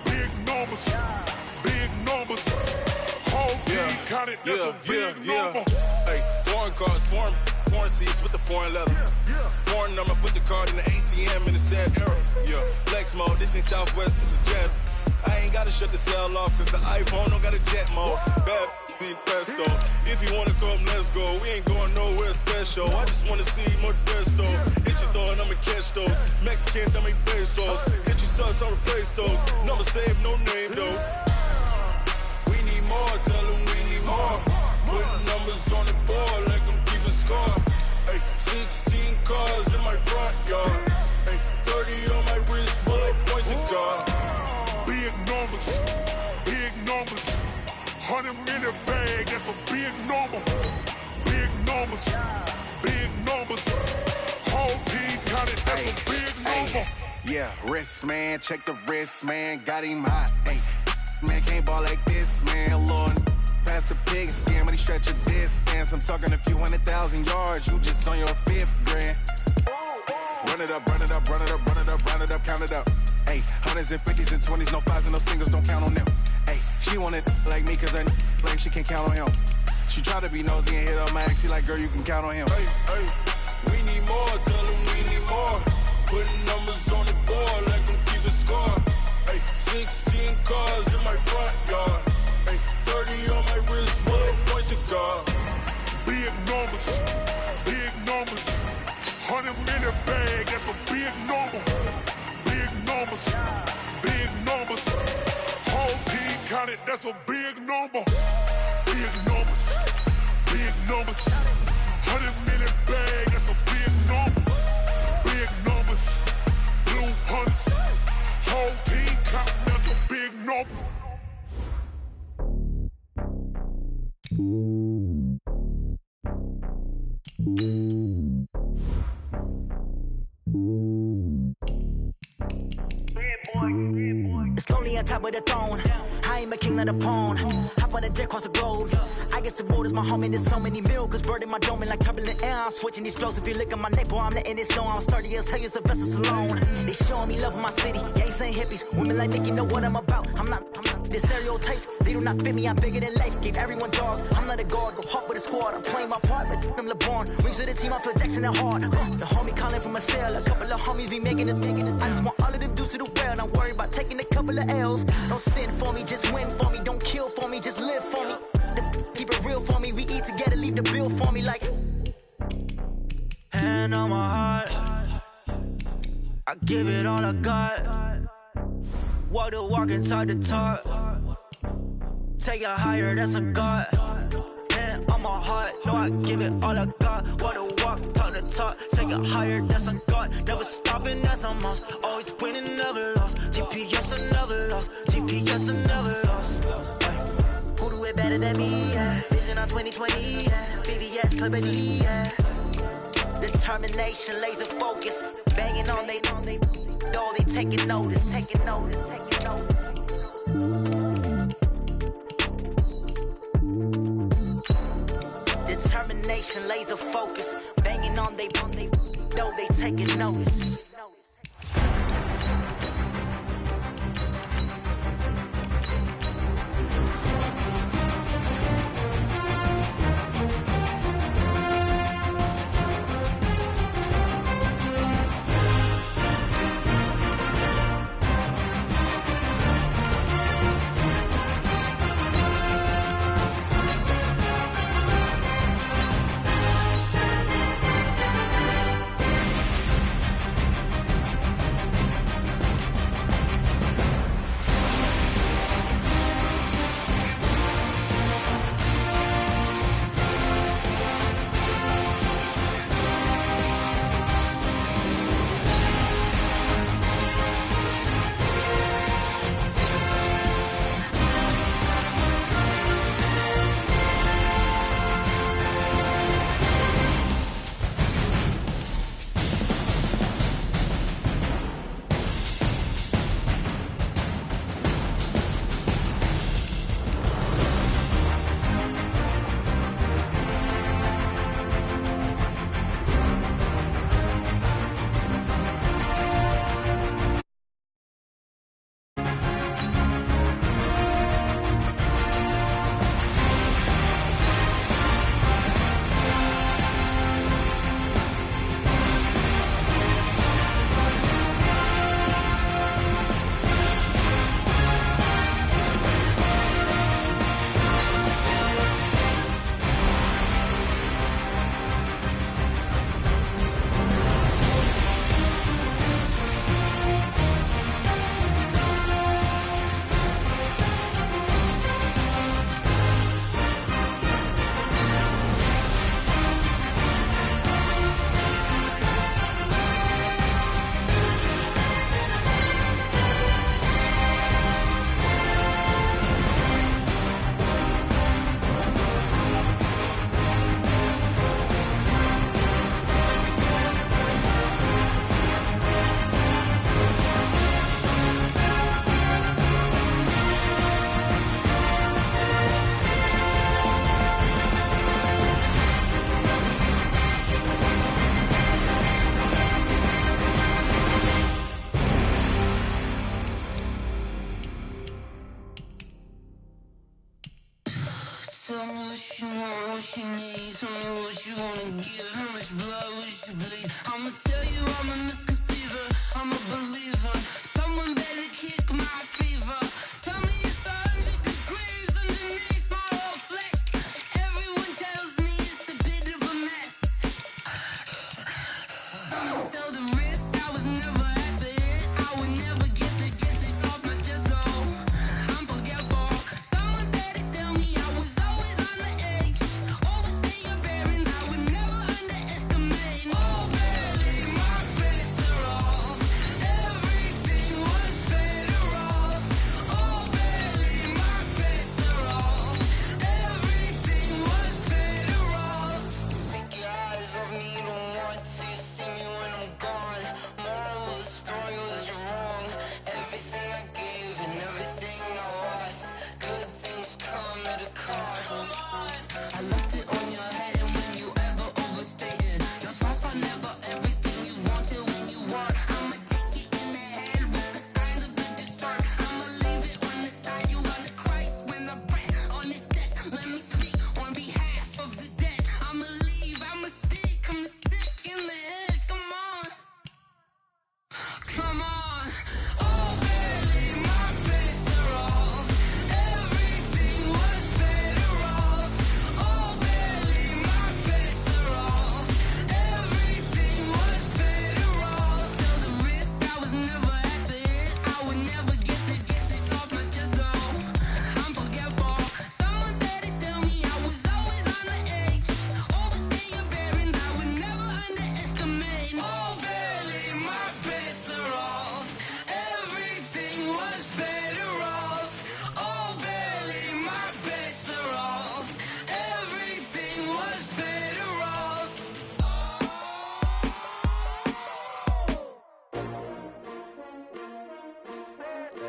Big numbers, big numbers. Whole team counted, that's a big number. Hey, foreign cars, foreign seats with the foreign leather. Foreign number, put the card in the ATM in the sad era. Yeah, flex mode, this ain't Southwest, this is jet. I ain't gotta shut the cell off, cause the iPhone don't got a jet mode. Bad be pesto. If you wanna come, let's go. We ain't going nowhere special. I just wanna see more desto. Hit your throw and I'ma catch those. Mexican, I'ma make pesos. Hit your sus, I'll replace those. Number save, no name though. We need more, tell them we need more. Putting numbers on the board, like them keep a score. Hey, 16 cars in my front yard. Hey, 30 on my wrist, bullet point to God. Big numbers, big numbers. 100 minute bag, that's a big number. Big numbers, big numbers. Whole team counted, that's a big number. Yeah, wrist man, check the wrist man, got him hot. Hey, man can't ball like this, man. Lord, past the pig skin when he stretch a distance. I'm talking a few 100,000 yards, you just on your 5th grand. Run it up, run it up, run it up, run it up, run it up, count it up. Hey, 100s and 50s and 20s, no 5s and no singles, don't count on them. Hey, she want it like me cause her blame, she can't count on him. She try to be nosy and hit up my ex, she like, girl, you can count on him. Hey, we need more, tell them we need more. Putting numbers on the board, like them keep a score. Hey, 16 cars in my front yard. Hey, 30 on my wrist, bullet point to God. Big numbers, big numbers. 100 minute bag, that's a big number. Big numbers, big numbers. Whole team counted, that's a big number. Big numbers, big numbers. 100 minute bag, that's a big number. Big numbers, blue hunts. Whole team counting, that's a big number. It's lonely on top of the throne. I ain't a king of the pawn. Hop on a jet across the globe. I guess the world is my home and there's so many milkers burning my dome like turbulent air. I'm switching these flows. If you look at my neck, boy, I'm letting it snow. I'm sturdy as hell, a vessel alone. They showing me love in my city. Gangs ain't hippies. Women like think you know what I'm about. I'm not the stereotypes. They do not fit me. I'm bigger than life. Gave everyone jobs. I'm not a guard. Go hard with a squad. I'm playing my part like them LeBron. Rings to the team. I feel Jackson and hard. The homie calling from a cell. A couple of homies be making it. I just want all of them dudes to do well. Not worry about taking a couple of L's. Don't sin for me, just win for me. Don't kill for me, just live for me. Keep it real for me. We eat together, leave the bill for me like. Hand on my heart, I give it all I got. Walk the walk and talk the talk. Take it higher, that's a God. Hand on my heart, no, I give it all I got. Walk the walk, talk the talk. Take it higher, that's a God. Never stopping, that's a must. Always winning, never lost. GPS, I never lost. GPS, I never lost. Who do it better than me? Yeah. Vision on 2020. Yeah. BBS, Clippity. Yeah. Determination, laser focus. Banging on they, though they taking notice. Taking notice, taking notice. Determination, laser focus. Banging on they, though they taking notice. Tell me what you want, what you need. Tell me what you wanna give. How much blood would you bleed? I'ma tell you I'm a misconceiver. I'm a believer. Someone better kick my fever. Tell me it's 100 degrees underneath my whole flesh. Everyone tells me it's a bit of a mess. I'ma tell the risk I was never at the end. I would never get this off my chest. No, I'm forgetful. Someone better tell me I was always on the edge. Overstay your bearings. I would never underestimate. Oh, barely my bets are off. Everything was better off. Oh, barely my bets are off. Everything was better off. Take your eyes off me, don't want to see me when I'm gone. Moral of the story was you're wrong. Everything I gave and everything I lost. Good things come at a cost. I left it on your head, and when you ever overstated, your thoughts are never everything you wanted when you want. I'ma take it in the head with the signs of the distort. I'ma leave it on the side. You on the Christ when the breath on the set. Let me speak on behalf of the dead. I'ma leave, I'ma speak. I'm sick in the head. Come on, come on. Oh, barely my bets are off. Everything was better off. Oh, barely my bets are off. Everything was better off. Tell the risk I was never at the end. I would never get this off my chest. No, I'm forgetful. Someone better tell me I was always on the edge. Overstay your bearings. I would never underestimate. Oh, barely my bets are off. Everything was better off. Oh, barely my bets are off. Everything was better off.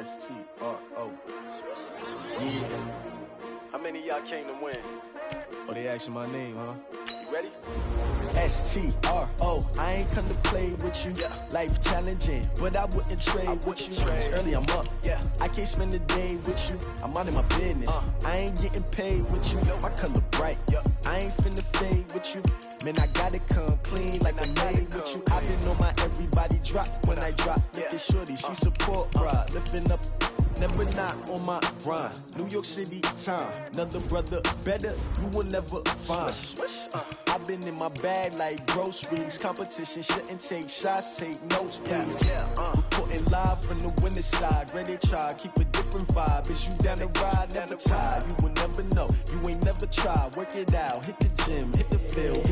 S-T-R-O. Yeah. How many of y'all came to win? Oh, they asking my name, huh? You ready? S-T-R-O. I ain't come to play with you. Life challenging, but I wouldn't trade with you. It's early, I'm up. I can't spend the day with you. I'm out of my business. I ain't getting paid with you. My color bright. I ain't finna fade with you. Man, I gotta come clean like I made with you. I've been on my everybody drop when I drop. Look at shorty, she support ride. Lifting up, never not on my grind. New York City time, another brother better, you will never find. I've been in my bag like groceries. Competition shouldn't take shots, take notes, please. Reporting live from the winter side. Ready to try, keep a different vibe. Is you down the ride, never tired. You will never know, you ain't never tried. Work it out, hit the gym, hit the field.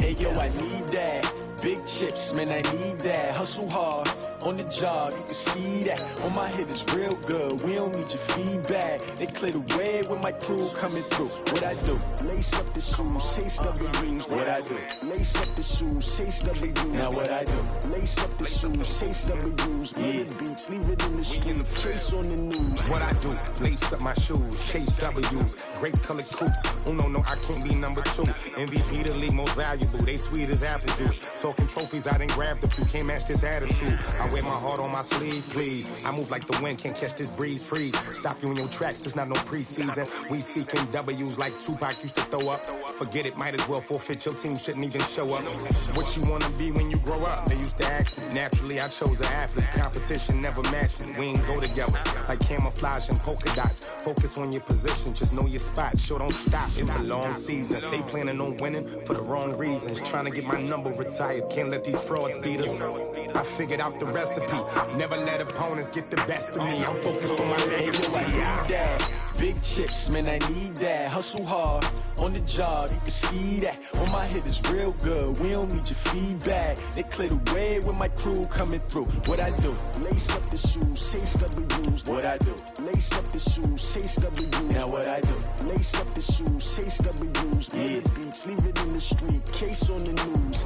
Hey yo, I need that. Big chips, man, I need that. Hustle hard, on the job, you can see that. On my head is real good, we don't need your feedback. They clear the way with my crew coming through. What I do? Lace up the shoes, chase W's. What I do? Lace up the shoes, chase W's. Now what I do? Lace up the shoes, chase W's. Yeah, beats, leave it in the street, chase on the news. What I do? Lace up my shoes, chase W's. Great colored coops. Oh no, I can't be number 2. MVP the league most valuable. They sweet as apple juice. Talking trophies, I didn't grab the few. Can't match this attitude. I wear my heart on my sleeve, please. I move like the wind, can't catch this breeze, freeze. Stop you in your tracks, there's not no preseason. We seeking W's like Tupac used to throw up. Forget it, might as well forfeit. Your team shouldn't even show up. What you wanna be when you grow up? They used to ask me. Naturally, I chose an athlete. Competition never matched me. We ain't go together like camouflage and polka dots. Focus on your position, just know your spot. Sure, don't stop. It's a long season. They planning on winning for the wrong reasons. Trying to get my number retired. Can't let these frauds beat us. I figured out the recipe. Never let opponents get the best of me. I'm focused on my legacy. I need that. Big chips, man, I need that. Hustle hard, on the job, you can see that. On my head is real good, we don't need your feedback. They clear the way with my crew coming through. What I do? Lace up the shoes, chase W's. What I do? Lace up the shoes, chase W's. Now what I do? Lace up the shoes, chase W's. Yeah, beats, leave it in the street, case on the news.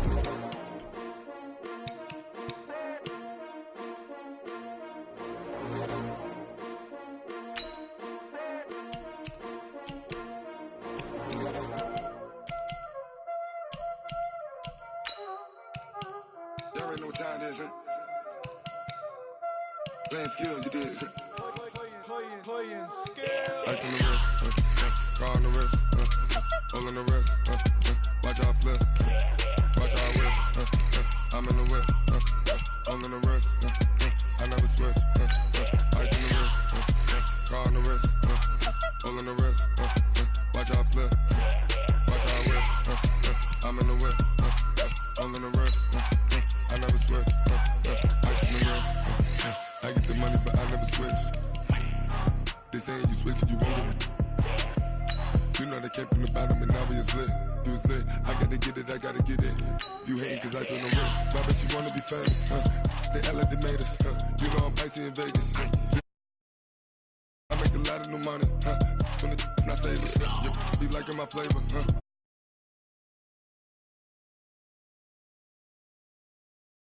Y'all already know what time it is, huh? Playing skills, you did. Playing skills. Ice on the wrist, car on the wrist, all on the wrist, watch how I flip, watch how I whip, I'm in the whip, all on the wrist, I never switch, ice in the wrist, car on the wrist, all on the wrist, watch how I flip, watch how I whip, I'm in the whip, all on the wrist, I never switch, ice in the wrist, I get the money but I never switch. They saying you switch and you won't get it. You know they came from the bottom and now we is lit. You was lit, I gotta get it, I gotta get it. You hating cause ice on the wrist. But I bet you wanna be famous, They act like they made us, You know I'm icy in Vegas, I make a lot of new money, When it's not savers, Be liking my flavor,